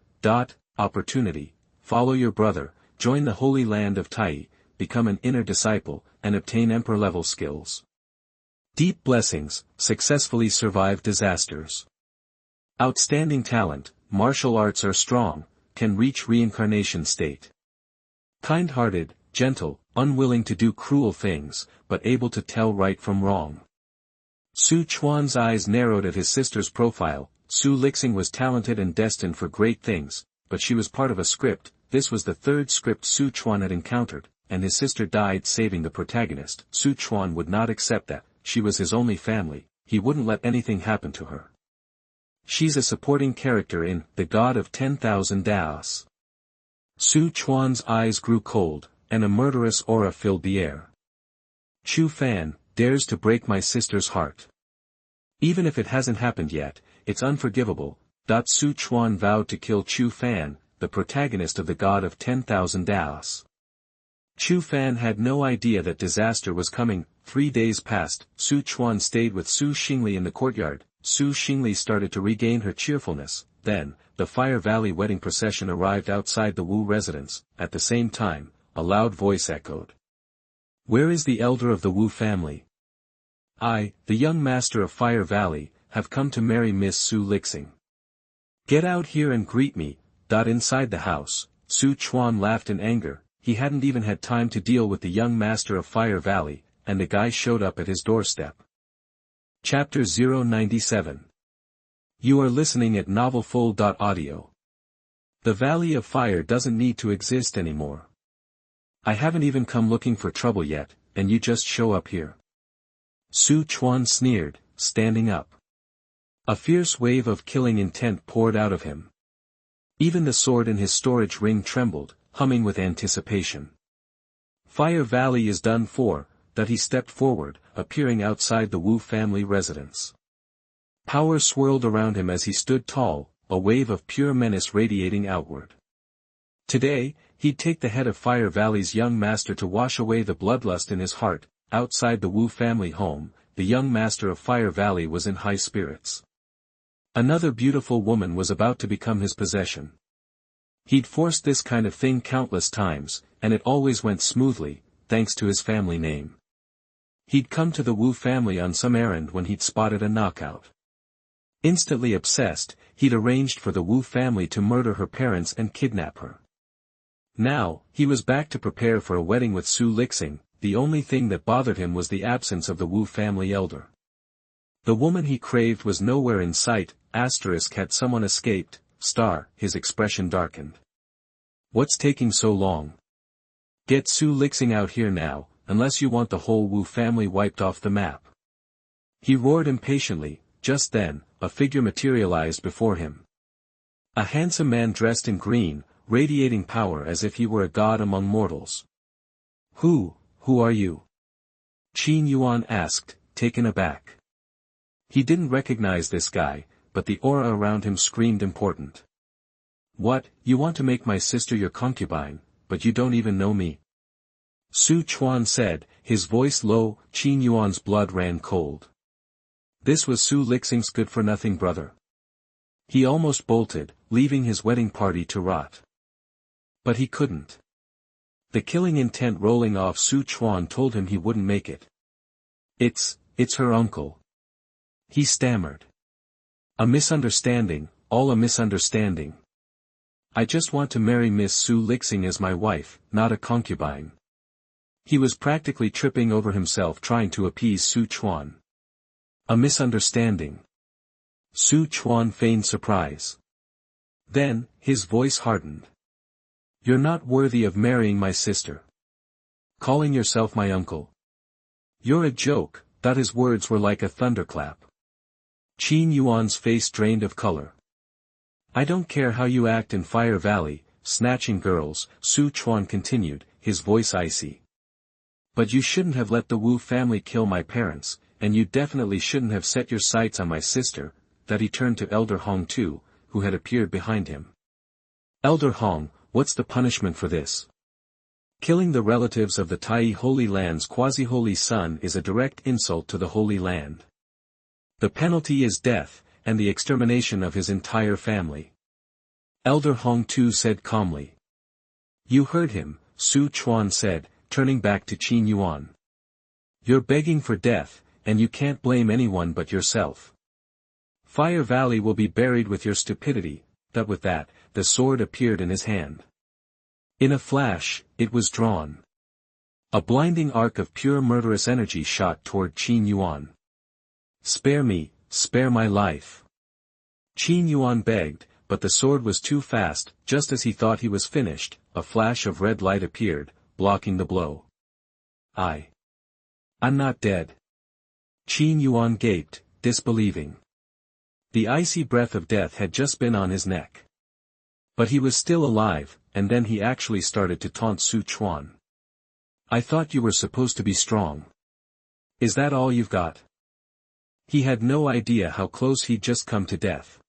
Opportunity, follow your brother, join the Holy Land.I, become an inner disciple, and obtain emperor-level skills. Deep blessings, successfully survive disasters. Outstanding talent, martial arts are strong, can reach reincarnation state. Kind-hearted, gentle, unwilling to do cruel things, but able to tell right from wrong. Su Chuan's eyes narrowed at his sister's profile. Su Lixing was talented and destined for great things, but she was part of a script. This was the third script Su Chuan had encountered, and his sister died saving the protagonist. Su Chuan would not accept that. She was his only family, he wouldn't let anything happen to her. She's a supporting character in The God of 10,000 Daos. Su Chuan's eyes grew cold, and a murderous aura filled the air. Chu Fan dares to break my sister's heart. Even if it hasn't happened yet, it's unforgivable. Su Chuan vowed to kill Chu Fan, the protagonist of The God of 10,000 Daos. Chu Fan had no idea that disaster was coming. 3 days passed. Su Chuan stayed with Su Xingli in the courtyard. Su Xingli started to regain her cheerfulness. Then, the Fire Valley wedding procession arrived outside the Wu residence. At the same time, a loud voice echoed. Where is the elder of the Wu family? I, the young master of Fire Valley, have come to marry Miss Su Lixing. Get out here and greet me. Inside the house, Su Chuan laughed in anger. He hadn't even had time to deal with the young master of Fire Valley, and the guy showed up at his doorstep. Chapter 097. You are listening at novelfull.audio. The Valley of Fire doesn't need to exist anymore. I haven't even come looking for trouble yet, and you just show up here. Su Chuan sneered, standing up. A fierce wave of killing intent poured out of him. Even the sword in his storage ring trembled, humming with anticipation. Fire Valley is done for. He stepped forward, appearing outside the Wu family residence. Power swirled around him as he stood tall, a wave of pure menace radiating outward. Today, he'd take the head of Fire Valley's young master to wash away the bloodlust in his heart. Outside the Wu family home, the young master of Fire Valley was in high spirits. Another beautiful woman was about to become his possession. He'd forced this kind of thing countless times, and it always went smoothly, thanks to his family name. He'd come to the Wu family on some errand when he'd spotted a knockout. Instantly obsessed, he'd arranged for the Wu family to murder her parents and kidnap her. Now, he was back to prepare for a wedding with Su Lixing. The only thing that bothered him was the absence of the Wu family elder. The woman he craved was nowhere in sight. Had someone escaped? His expression darkened. What's taking so long? Get Su Lixing out here now, unless you want the whole Wu family wiped off the map. He roared impatiently. Just then, a figure materialized before him. A handsome man dressed in green, radiating power as if he were a god among mortals. Who are you? Qin Yuan asked, taken aback. He didn't recognize this guy, but the aura around him screamed important. What, you want to make my sister your concubine, but you don't even know me? Su Chuan said, his voice low. Qin Yuan's blood ran cold. This was Su Lixing's good-for-nothing brother. He almost bolted, leaving his wedding party to rot. But he couldn't. The killing intent rolling off Su Chuan told him he wouldn't make it. It's her uncle. He stammered. A misunderstanding, all a misunderstanding. I just want to marry Miss Su Lixing as my wife, not a concubine. He was practically tripping over himself trying to appease Su Chuan. A misunderstanding. Su Chuan feigned surprise. Then, his voice hardened. You're not worthy of marrying my sister. Calling yourself my uncle. You're a joke. His words were like a thunderclap. Qin Yuan's face drained of color. I don't care how you act in Fire Valley, snatching girls, Su Chuan continued, his voice icy. But you shouldn't have let the Wu family kill my parents, and you definitely shouldn't have set your sights on my sister. He turned to Elder Hong Tu, who had appeared behind him. Elder Hong, what's the punishment for this? Killing the relatives of the Tai Holy Land's quasi-holy son is a direct insult to the Holy Land. The penalty is death, and the extermination of his entire family. Elder Hong too said calmly. You heard him, Su Chuan said, turning back to Qin Yuan. You're begging for death, and you can't blame anyone but yourself. Fire Valley will be buried with your stupidity. But with that, the sword appeared in his hand. In a flash, it was drawn. A blinding arc of pure murderous energy shot toward Qin Yuan. Spare me, spare my life. Qin Yuan begged, but the sword was too fast. Just as he thought he was finished, a flash of red light appeared, blocking the blow. I'm not dead. Qin Yuan gaped, disbelieving. The icy breath of death had just been on his neck. But he was still alive, and then he actually started to taunt Su Chuan. I thought you were supposed to be strong. Is that all you've got? He had no idea how close he'd just come to death.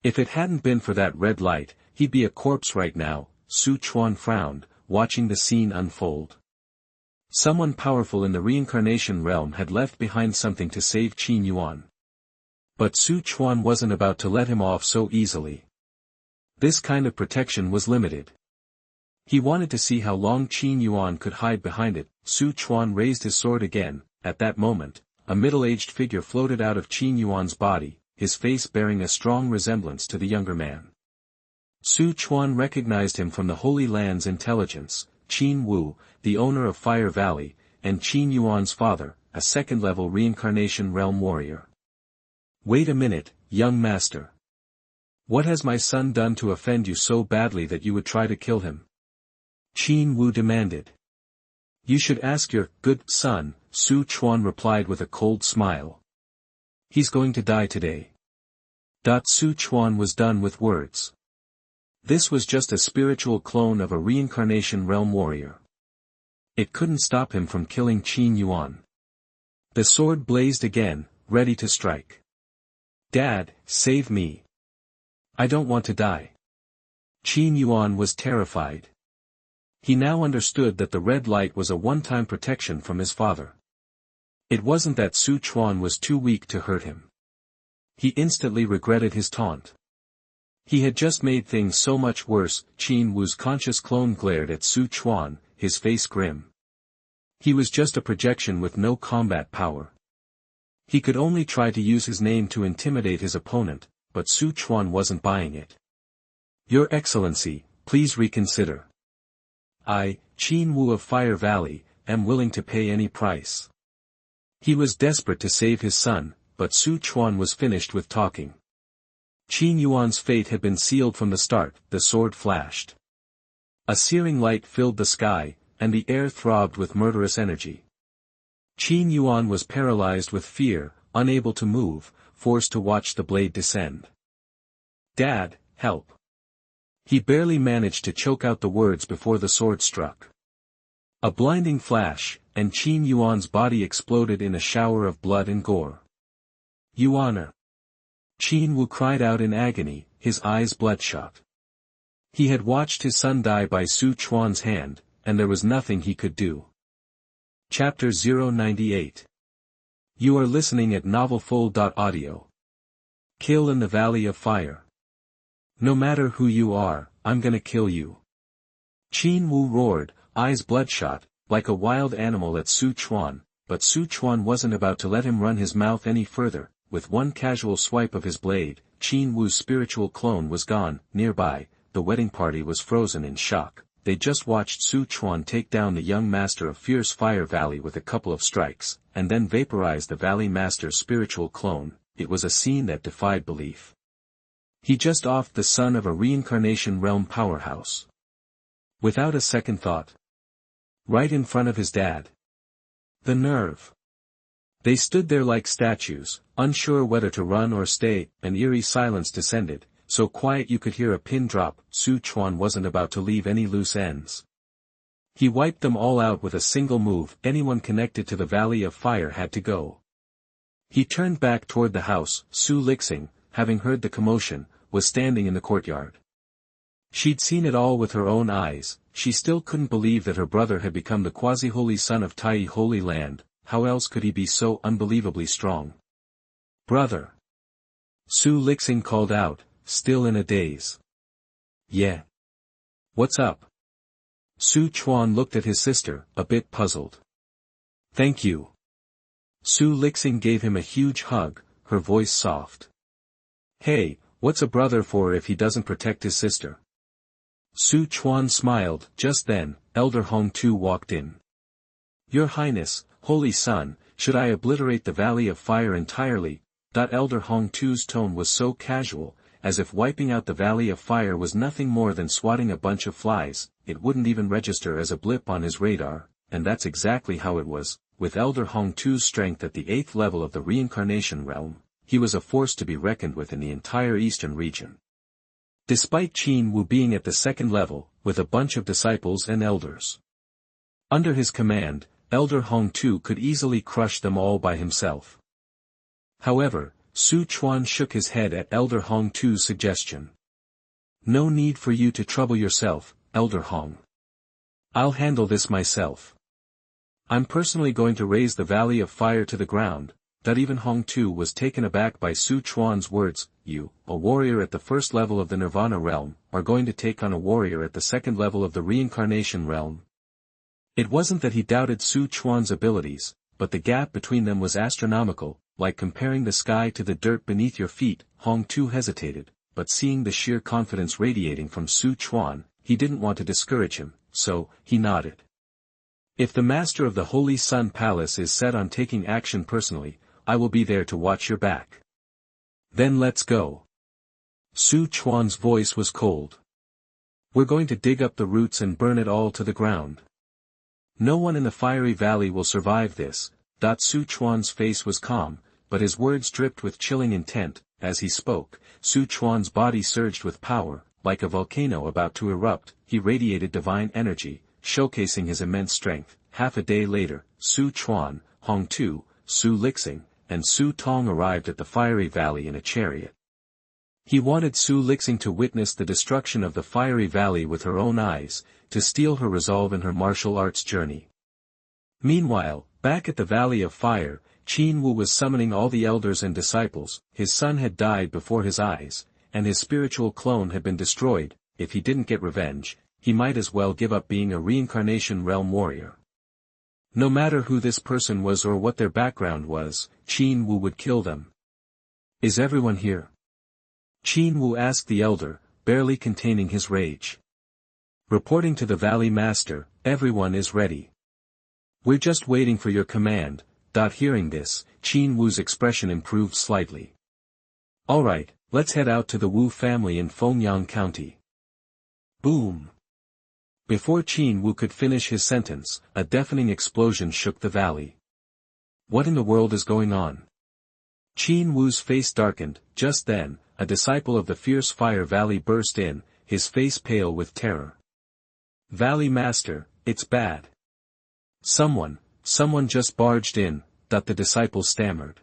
If it hadn't been for that red light, he'd be a corpse right now. Su Chuan frowned, watching the scene unfold. Someone powerful in the reincarnation realm had left behind something to save Qin Yuan. But Su Chuan wasn't about to let him off so easily. This kind of protection was limited. He wanted to see how long Qin Yuan could hide behind it. Su Chuan raised his sword again. At that moment, a middle-aged figure floated out of Qin Yuan's body, his face bearing a strong resemblance to the younger man. Su Chuan recognized him from the Holy Land's intelligence, Qin Wu, the owner of Fire Valley, and Qin Yuan's father, a second-level reincarnation realm warrior. Wait a minute, young master. What has my son done to offend you so badly that you would try to kill him? Qin Wu demanded. You should ask your good son, Su Chuan replied with a cold smile. He's going to die today. Su Chuan was done with words. This was just a spiritual clone of a reincarnation realm warrior. It couldn't stop him from killing Qin Yuan. The sword blazed again, ready to strike. Dad, save me. I don't want to die. Qin Yuan was terrified. He now understood that the red light was a one-time protection from his father. It wasn't that Su Chuan was too weak to hurt him. He instantly regretted his taunt. He had just made things so much worse. Qin Wu's conscious clone glared at Su Chuan, his face grim. He was just a projection with no combat power. He could only try to use his name to intimidate his opponent, but Su Chuan wasn't buying it. Your Excellency, please reconsider. I, Qin Wu of Fire Valley, am willing to pay any price. He was desperate to save his son, but Su Chuan was finished with talking. Qin Yuan's fate had been sealed from the start. The sword flashed. A searing light filled the sky, and the air throbbed with murderous energy. Qin Yuan was paralyzed with fear, unable to move, forced to watch the blade descend. Dad, help. He barely managed to choke out the words before the sword struck. A blinding flash, and Qin Yuan's body exploded in a shower of blood and gore. Yuaner. Qin Wu cried out in agony, his eyes bloodshot. He had watched his son die by Su Chuan's hand, and there was nothing he could do. Chapter 098. You are listening at novelfull.audio. Kill in the Valley of Fire. No matter who you are, I'm gonna kill you. Qin Wu roared, eyes bloodshot, like a wild animal at Su Chuan, but Su Chuan wasn't about to let him run his mouth any further. With one casual swipe of his blade, Qin Wu's spiritual clone was gone. Nearby, the wedding party was frozen in shock. They just watched Su Chuan take down the young master of Fierce Fire Valley with a couple of strikes, and then vaporize the Valley Master's spiritual clone. It was a scene that defied belief. He just offed the son of a reincarnation realm powerhouse. Without a second thought. Right in front of his dad. The nerve. They stood there like statues, unsure whether to run or stay. An eerie silence descended, so quiet you could hear a pin drop. Su Chuan wasn't about to leave any loose ends. He wiped them all out with a single move. Anyone connected to the Valley of Fire had to go. He turned back toward the house. Su Lixing, having heard the commotion, was standing in the courtyard. She'd seen it all with her own eyes. She still couldn't believe that her brother had become the quasi-holy son of Tai Holy Land. How else could he be so unbelievably strong? Brother! Su Lixing called out, still in a daze. Yeah. What's up? Su Chuan looked at his sister, a bit puzzled. Thank you. Su Lixing gave him a huge hug, her voice soft. Hey, what's a brother for if he doesn't protect his sister? Su Chuan smiled. Just then, Elder Hong Tu walked in. Your Highness, Holy Son, should I obliterate the Valley of Fire entirely? Elder Hong Tu's tone was so casual, as if wiping out the Valley of Fire was nothing more than swatting a bunch of flies. It wouldn't even register as a blip on his radar, and that's exactly how it was. With Elder Hong Tu's strength at the 8th level of the reincarnation realm, he was a force to be reckoned with in the entire eastern region. Despite Qin Wu being at the 2nd level, with a bunch of disciples and elders under his command, Elder Hong Tu could easily crush them all by himself. However, Su Chuan shook his head at Elder Hong Tu's suggestion. No need for you to trouble yourself, Elder Hong. I'll handle this myself. I'm personally going to raise the Valley of Fire to the ground. Even Hong Tu was taken aback by Su Chuan's words. You, a warrior at the 1st level of the Nirvana realm, are going to take on a warrior at the 2nd level of the reincarnation realm. It wasn't that he doubted Su Chuan's abilities, but the gap between them was astronomical, like comparing the sky to the dirt beneath your feet. Hong Tu hesitated, but seeing the sheer confidence radiating from Su Chuan, he didn't want to discourage him, so, he nodded. If the master of the Holy Sun Palace is set on taking action personally, I will be there to watch your back. Then let's go. Su Chuan's voice was cold. We're going to dig up the roots and burn it all to the ground. No one in the fiery valley will survive this. Su Chuan's face was calm, but his words dripped with chilling intent. As he spoke, Su Chuan's body surged with power, like a volcano about to erupt. He radiated divine energy, showcasing his immense strength. Half a day later, Su Chuan, Hong Tu, Su Lixing, and Su Tong arrived at the fiery valley in a chariot. He wanted Su Lixing to witness the destruction of the fiery valley with her own eyes, to steel her resolve in her martial arts journey. Meanwhile, back at the Valley of Fire, Qin Wu was summoning all the elders and disciples. His son had died before his eyes, and his spiritual clone had been destroyed. If he didn't get revenge, he might as well give up being a reincarnation realm warrior. No matter who this person was or what their background was, Qin Wu would kill them. Is everyone here? Qin Wu asked the elder, barely containing his rage. Reporting to the Valley Master, everyone is ready. We're just waiting for your command. Hearing this, Qin Wu's expression improved slightly. Alright, let's head out to the Wu family in Fengyang County. Boom! Before Qin Wu could finish his sentence, a deafening explosion shook the valley. What in the world is going on? Qin Wu's face darkened. Just then, a disciple of the fierce fire valley burst in, his face pale with terror. Valley Master, it's bad. Someone just barged in, the disciple stammered.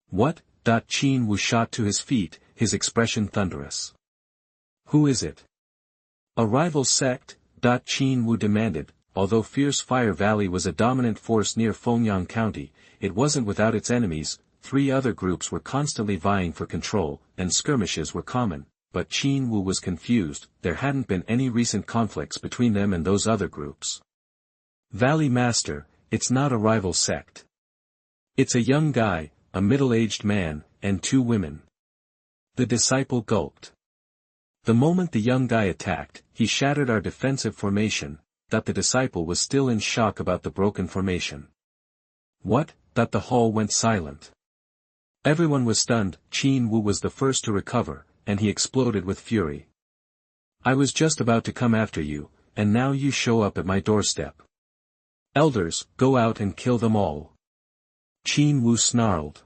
What? Qin Wu shot to his feet, his expression thunderous. Who is it? A rival sect? Qin Wu demanded. Although Fierce Fire Valley was a dominant force near Fengyang County, it wasn't without its enemies. 3 other groups were constantly vying for control, and skirmishes were common, but Qin Wu was confused. There hadn't been any recent conflicts between them and those other groups. Valley Master, it's not a rival sect. It's a young guy, a middle-aged man, and 2 women. The disciple gulped. The moment the young guy attacked, he shattered our defensive formation. The disciple was still in shock about the broken formation. What? The hall went silent. Everyone was stunned. Qin Wu was the first to recover, and he exploded with fury. I was just about to come after you, and now you show up at my doorstep. Elders, go out and kill them all. Qin Wu snarled.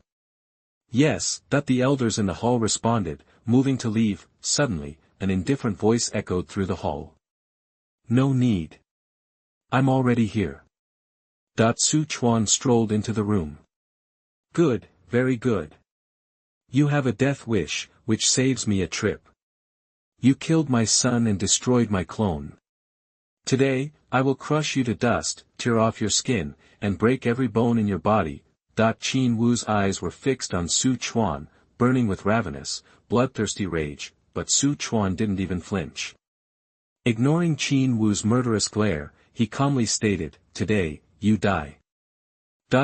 Yes, the elders in the hall responded, moving to leave. Suddenly, an indifferent voice echoed through the hall. No need. I'm already here. Su Chuan strolled into the room. Good, very good. You have a death wish, which saves me a trip. You killed my son and destroyed my clone. Today, I will crush you to dust, tear off your skin, and break every bone in your body. Qin Wu's eyes were fixed on Su Chuan, burning with ravenous, bloodthirsty rage, but Su Chuan didn't even flinch. Ignoring Qin Wu's murderous glare, he calmly stated, "Today, you die."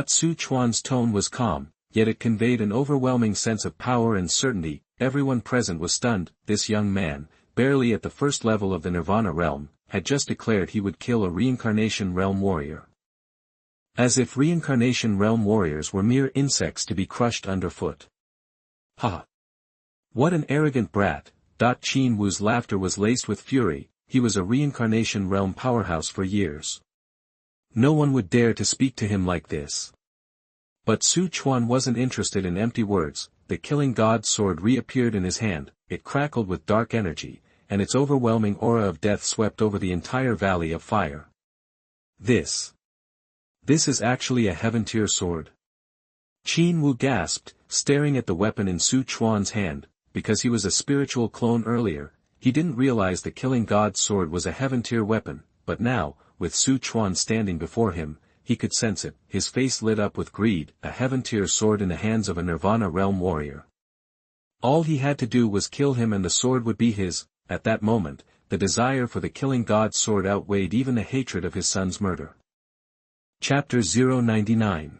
Su Chuan's tone was calm, yet it conveyed an overwhelming sense of power and certainty. Everyone present was stunned. This young man, barely at the first level of the Nirvana realm, had just declared he would kill a reincarnation realm warrior. As if reincarnation realm warriors were mere insects to be crushed underfoot. Ha! What an arrogant brat! Qin Wu's laughter was laced with fury. He was a reincarnation realm powerhouse for years. No one would dare to speak to him like this. But Su Chuan wasn't interested in empty words. The killing god's sword reappeared in his hand. It crackled with dark energy, and its overwhelming aura of death swept over the entire valley of fire. This is actually a heaven-tier sword. Qin Wu gasped, staring at the weapon in Su Chuan's hand. Because he was a spiritual clone earlier, he didn't realize the killing god's sword was a heaven-tier weapon, but now, with Su Chuan standing before him, he could sense it. His face lit up with greed. A heaven-tier sword in the hands of a Nirvana realm warrior. All he had to do was kill him and the sword would be his. At that moment, the desire for the killing god's sword outweighed even the hatred of his son's murder. Chapter 099.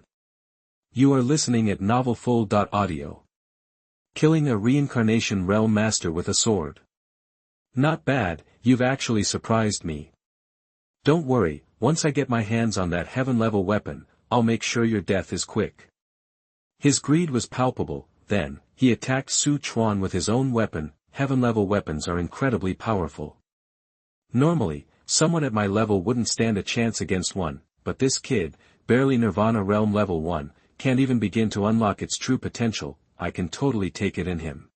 You are listening at novelfull.audio. Killing a reincarnation realm master with a sword. Not bad, you've actually surprised me. Don't worry, once I get my hands on that heaven-level weapon, I'll make sure your death is quick. His greed was palpable. Then, he attacked Su Chuan with his own weapon. Heaven-level weapons are incredibly powerful. Normally, someone at my level wouldn't stand a chance against one, but this kid, barely Nirvana realm level 1, can't even begin to unlock its true potential. I can totally take it in him.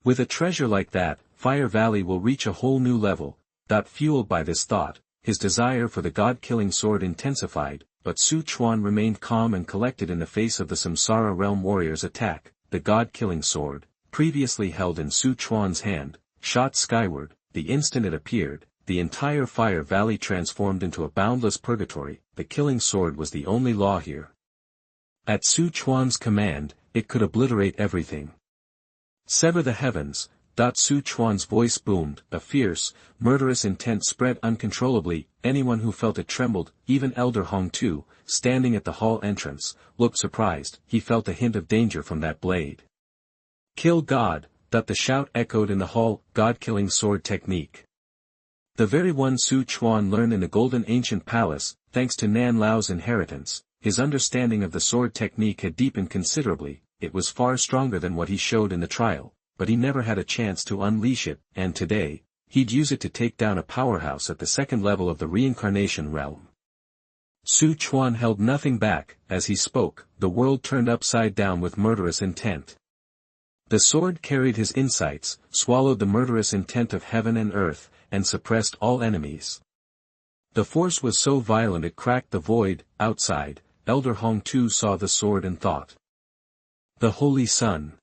With a treasure like that, Fire Valley will reach a whole new level. Fueled by this thought, his desire for the god-killing sword intensified, but Su Chuan remained calm and collected in the face of the Samsara realm warrior's attack. The god-killing sword, previously held in Su Chuan's hand, shot skyward. The instant it appeared, the entire Fire Valley transformed into a boundless purgatory. The killing sword was the only law here. At Su Chuan's command, it could obliterate everything. Sever the heavens. Su Chuan's voice boomed. A fierce, murderous intent spread uncontrollably. Anyone who felt it trembled. Even Elder Hong Tu, standing at the hall entrance, looked surprised. He felt a hint of danger from that blade. Kill God. The shout echoed in the hall. God-killing sword technique. The very one Su Chuan learned in the Golden Ancient Palace. Thanks to Nan Lao's inheritance, his understanding of the sword technique had deepened considerably. It was far stronger than what he showed in the trial, but he never had a chance to unleash it, and today, he'd use it to take down a powerhouse at the second level of the reincarnation realm. Su Chuan held nothing back. As he spoke, the world turned upside down with murderous intent. The sword carried his insights, swallowed the murderous intent of heaven and earth, and suppressed all enemies. The force was so violent it cracked the void. Outside, Elder Hong Tu saw the sword and thought. The Holy Sun.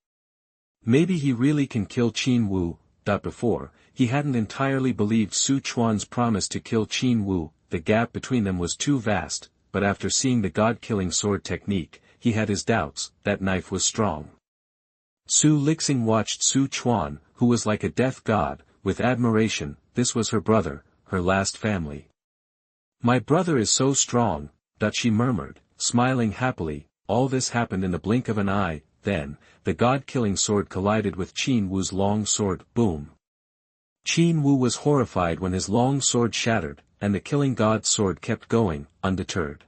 Maybe he really can kill Qin Wu. Before, he hadn't entirely believed Su Chuan's promise to kill Qin Wu. The gap between them was too vast, but after seeing the god-killing sword technique, he had his doubts. That knife was strong. Su Lixing watched Su Chuan, who was like a death god, with admiration. This was her brother, her last family. My brother is so strong, she murmured, smiling happily. All this happened in the blink of an eye. Then, the god-killing sword collided with Qin Wu's long sword. Boom! Qin Wu was horrified when his long sword shattered, and the killing god's sword kept going, undeterred.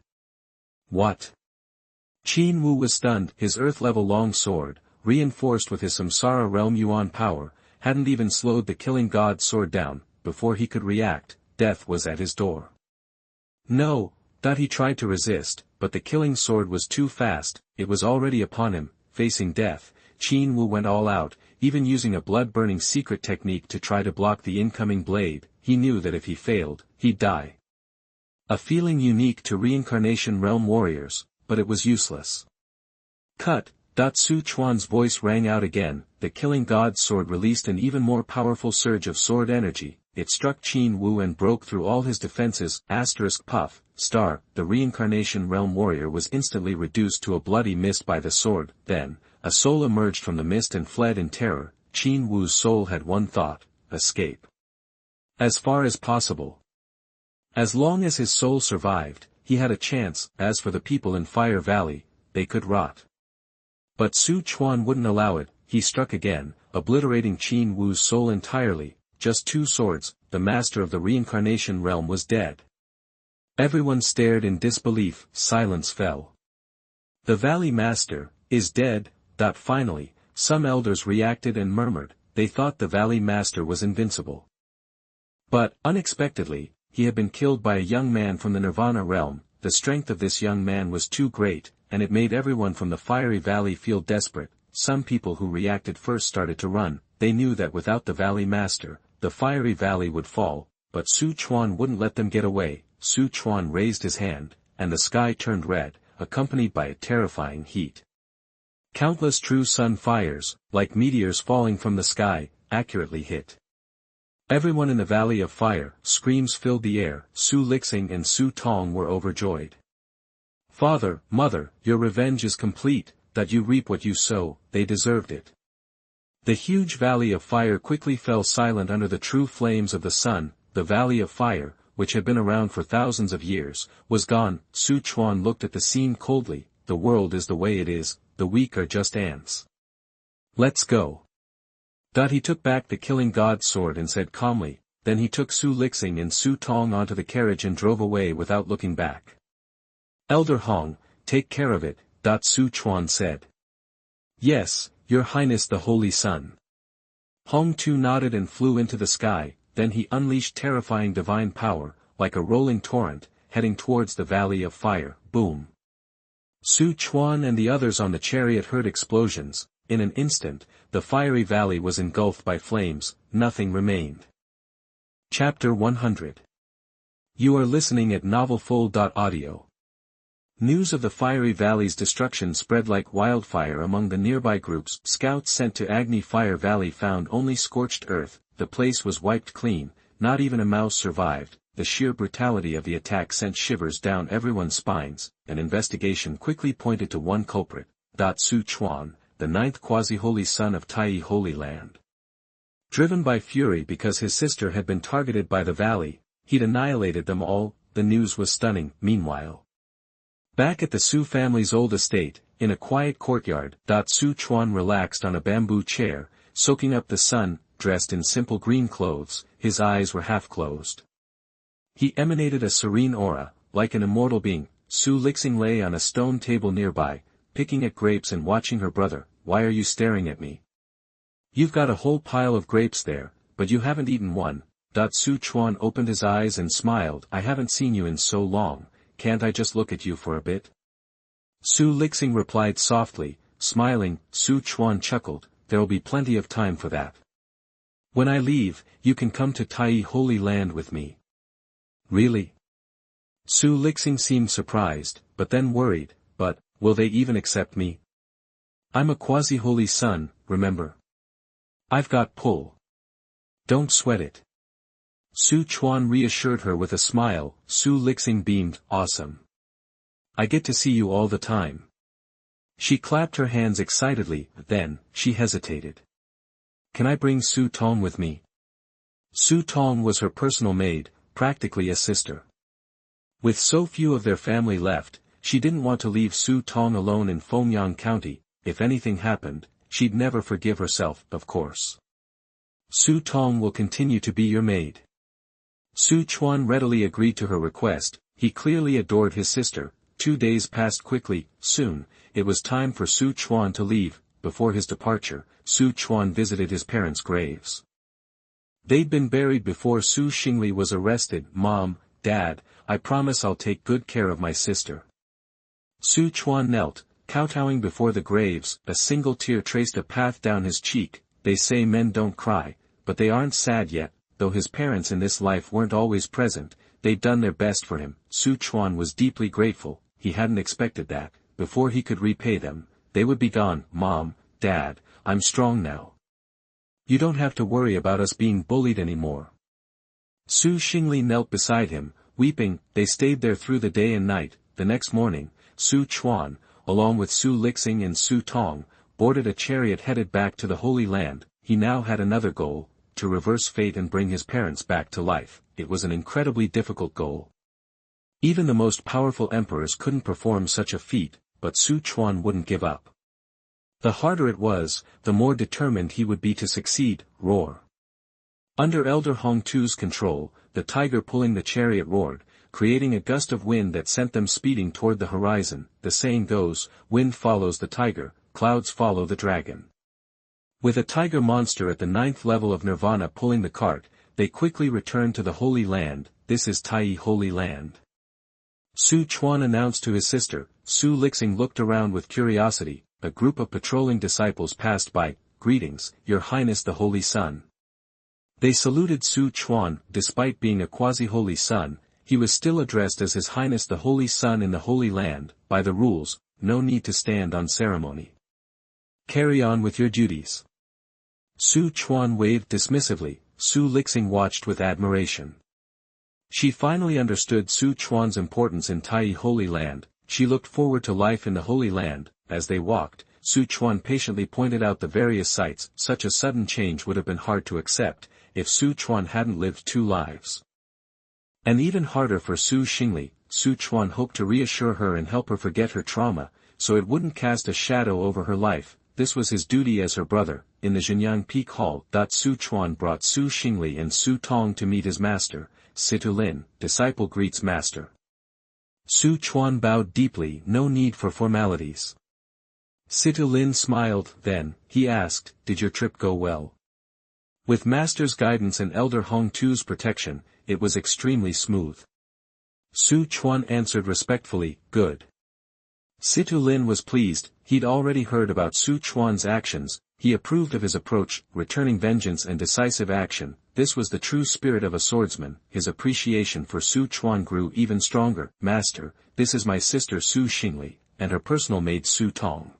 What? Qin Wu was stunned. His earth-level long sword, reinforced with his Samsara realm Yuan power, hadn't even slowed the killing god's sword down. Before he could react, death was at his door. No, he tried to resist, but the killing sword was too fast. It was already upon him. Facing death, Qin Wu went all out, even using a blood-burning secret technique to try to block the incoming blade. He knew that if he failed, he'd die. A feeling unique to reincarnation realm warriors, but it was useless. Cut! Su Chuan's voice rang out again. The killing god's sword released an even more powerful surge of sword energy. It struck Qin Wu and broke through all his defenses. Puff, star, the reincarnation realm warrior was instantly reduced to a bloody mist by the sword. Then, a soul emerged from the mist and fled in terror. Qin Wu's soul had one thought: escape. As far as possible. As long as his soul survived, he had a chance. As for the people in Fire Valley, they could rot. But Su Chuan wouldn't allow it. He struck again, obliterating Qin Wu's soul entirely. Just 2 swords, the master of the reincarnation realm was dead. Everyone stared in disbelief. Silence fell. The Valley Master is dead. Finally, some elders reacted and murmured. They thought the Valley Master was invincible. But, unexpectedly, he had been killed by a young man from the Nirvana realm. The strength of this young man was too great, and it made everyone from the Fiery Valley feel desperate. Some people who reacted first started to run. They knew that without the Valley Master, the Fiery Valley would fall, but Su Chuan wouldn't let them get away. Su Chuan raised his hand, and the sky turned red, accompanied by a terrifying heat. Countless true sun fires, like meteors falling from the sky, accurately hit everyone in the Valley of Fire. Screams filled the air. Su Lixing and Su Tong were overjoyed. "Father, Mother, your revenge is complete. That you reap what you sow, they deserved it." The huge Valley of Fire quickly fell silent under the true flames of the sun. The Valley of Fire, which had been around for thousands of years, was gone. Su Chuan looked at the scene coldly. The world is the way it is, the weak are just ants. Let's go. He took back the killing god's sword and said calmly. Then he took Su Lixing and Su Tong onto the carriage and drove away without looking back. "Elder Hong, take care of it," Su Chuan said. "Yes, Your Highness the Holy Sun." Hong Tu nodded and flew into the sky. Then he unleashed terrifying divine power, like a rolling torrent, heading towards the Valley of Fire. Boom. Su Chuan and the others on the chariot heard explosions. In an instant, the Fiery Valley was engulfed by flames. Nothing remained. Chapter 100. You are listening at novelfull.audio. News of the Fiery Valley's destruction spread like wildfire among the nearby groups. Scouts sent to Agni Fire Valley found only scorched earth. The place was wiped clean. Not even a mouse survived. The sheer brutality of the attack sent shivers down everyone's spines. An investigation quickly pointed to one culprit. Su Chuan, the 9th quasi-holy son of Tai Holy Land. Driven by fury because his sister had been targeted by the valley, he'd annihilated them all. The news was stunning. Meanwhile, back at the Su family's old estate, in a quiet courtyard, Su Chuan relaxed on a bamboo chair, soaking up the sun. Dressed in simple green clothes, his eyes were half closed. He emanated a serene aura, like an immortal being. Su Lixing lay on a stone table nearby, picking at grapes and watching her brother. "Why are you staring at me? You've got a whole pile of grapes there, but you haven't eaten one." Su Chuan opened his eyes and smiled. "I haven't seen you in so long, can't I just look at you for a bit?" Su Lixing replied softly, smiling. Su Chuan chuckled. "There'll be plenty of time for that. When I leave, you can come to Tai Holy Land with me." "Really?" Su Lixing seemed surprised, but then worried. "But, will they even accept me? I'm a quasi-holy son, remember? I've got pull. Don't sweat it." Su Chuan reassured her with a smile. Su Lixing beamed. "Awesome. I get to see you all the time." She clapped her hands excitedly. Then, she hesitated. "Can I bring Su Tong with me?" Su Tong was her personal maid, practically a sister. With so few of their family left, she didn't want to leave Su Tong alone in Fengyang County. If anything happened, she'd never forgive herself. "Of course. Su Tong will continue to be your maid." Su Chuan readily agreed to her request. He clearly adored his sister. 2 days passed quickly. Soon, it was time for Su Chuan to leave. Before his departure, Su Chuan visited his parents' graves. They'd been buried before Su Xingli was arrested. "Mom, Dad, I promise I'll take good care of my sister." Su Chuan knelt, kowtowing before the graves. A single tear traced a path down his cheek. They say men don't cry, but they aren't sad yet. Though his parents in this life weren't always present, they'd done their best for him. Su Chuan was deeply grateful. He hadn't expected that. Before he could repay them, they would be gone. Mom, Dad, I'm strong now. You don't have to worry about us being bullied anymore. Su Xingli knelt beside him, weeping. They stayed there through the day and night. The next morning, Su Chuan, along with Su Lixing and Su Tong, boarded a chariot headed back to the Holy Land. He now had another goal, to reverse fate and bring his parents back to life. It was an incredibly difficult goal. Even the most powerful emperors couldn't perform such a feat, but Su Chuan wouldn't give up. The harder it was, the more determined he would be to succeed. Roar. Under Elder Hongtu's control, the tiger pulling the chariot roared, creating a gust of wind that sent them speeding toward the horizon. The saying goes, wind follows the tiger, clouds follow the dragon. With a tiger monster at the 9th level of nirvana pulling the cart, they quickly returned to the Holy Land. This is Tai Holy Land. Su Chuan announced to his sister. Su Lixing looked around with curiosity. A group of patrolling disciples passed by. Greetings, Your Highness the Holy Sun. They saluted Su Chuan. Despite being a quasi-holy son, he was still addressed as His Highness the Holy Sun in the Holy Land. By the rules, no need to stand on ceremony. Carry on with your duties. Su Chuan waved dismissively. Su Lixing watched with admiration. She finally understood Su Chuan's importance in Tai Holy Land. She looked forward to life in the Holy Land. As they walked, Su Chuan patiently pointed out the various sights. Such a sudden change would have been hard to accept, if Su Chuan hadn't lived 2 lives. And even harder for Su Xingli. Su Chuan hoped to reassure her and help her forget her trauma, so it wouldn't cast a shadow over her life. This was his duty as her brother. In the Jinyang Peak Hall. Su Chuan brought Su Xingli and Su Tong to meet his master. Situ Lin, disciple greets master. Su Chuan bowed deeply. No need for formalities. Situ Lin smiled. Then, he asked, did your trip go well? With master's guidance and Elder Hongtu's protection, it was extremely smooth. Su Chuan answered respectfully, good. Situ Lin was pleased. He'd already heard about Su Chuan's actions. He approved of his approach, returning vengeance and decisive action. This was the true spirit of a swordsman. His appreciation for Su Chuan grew even stronger. Master, this is my sister Su Xingli, and her personal maid Su Tong.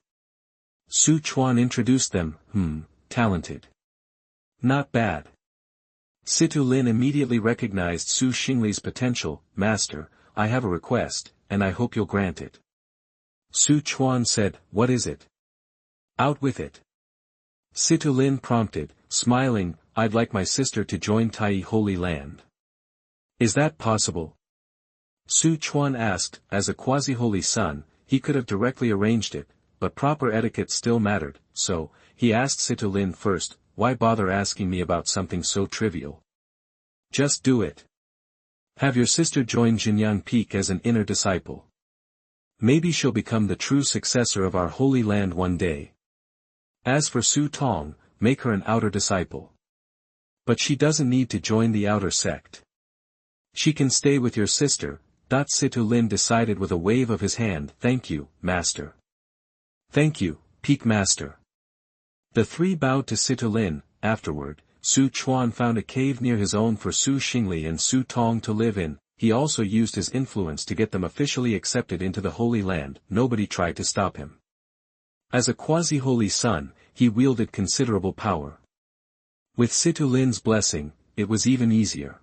Su Chuan introduced them. Talented. Not bad. Situ Lin immediately recognized Su Xingli's potential. Master, I have a request, and I hope you'll grant it. Su Chuan said, what is it? Out with it. Situ Lin prompted, smiling, I'd like my sister to join Tai Holy Land. Is that possible? Su Chuan asked. As a quasi-holy son, he could have directly arranged it, but proper etiquette still mattered, so, he asked Situ Lin first, why bother asking me about something so trivial? Just do it. Have your sister join Jinyang Peak as an inner disciple. Maybe she'll become the true successor of our Holy Land one day. As for Su Tong, make her an outer disciple. But she doesn't need to join the outer sect. She can stay with your sister. Situ Lin decided with a wave of his hand. Thank you, Master. Thank you, Peak Master. The 3 bowed to Situ Lin. Afterward, Su Chuan found a cave near his own for Su Xingli and Su Tong to live in. He also used his influence to get them officially accepted into the Holy Land. Nobody tried to stop him. As a quasi-holy son, he wielded considerable power. With Situ Lin's blessing, it was even easier.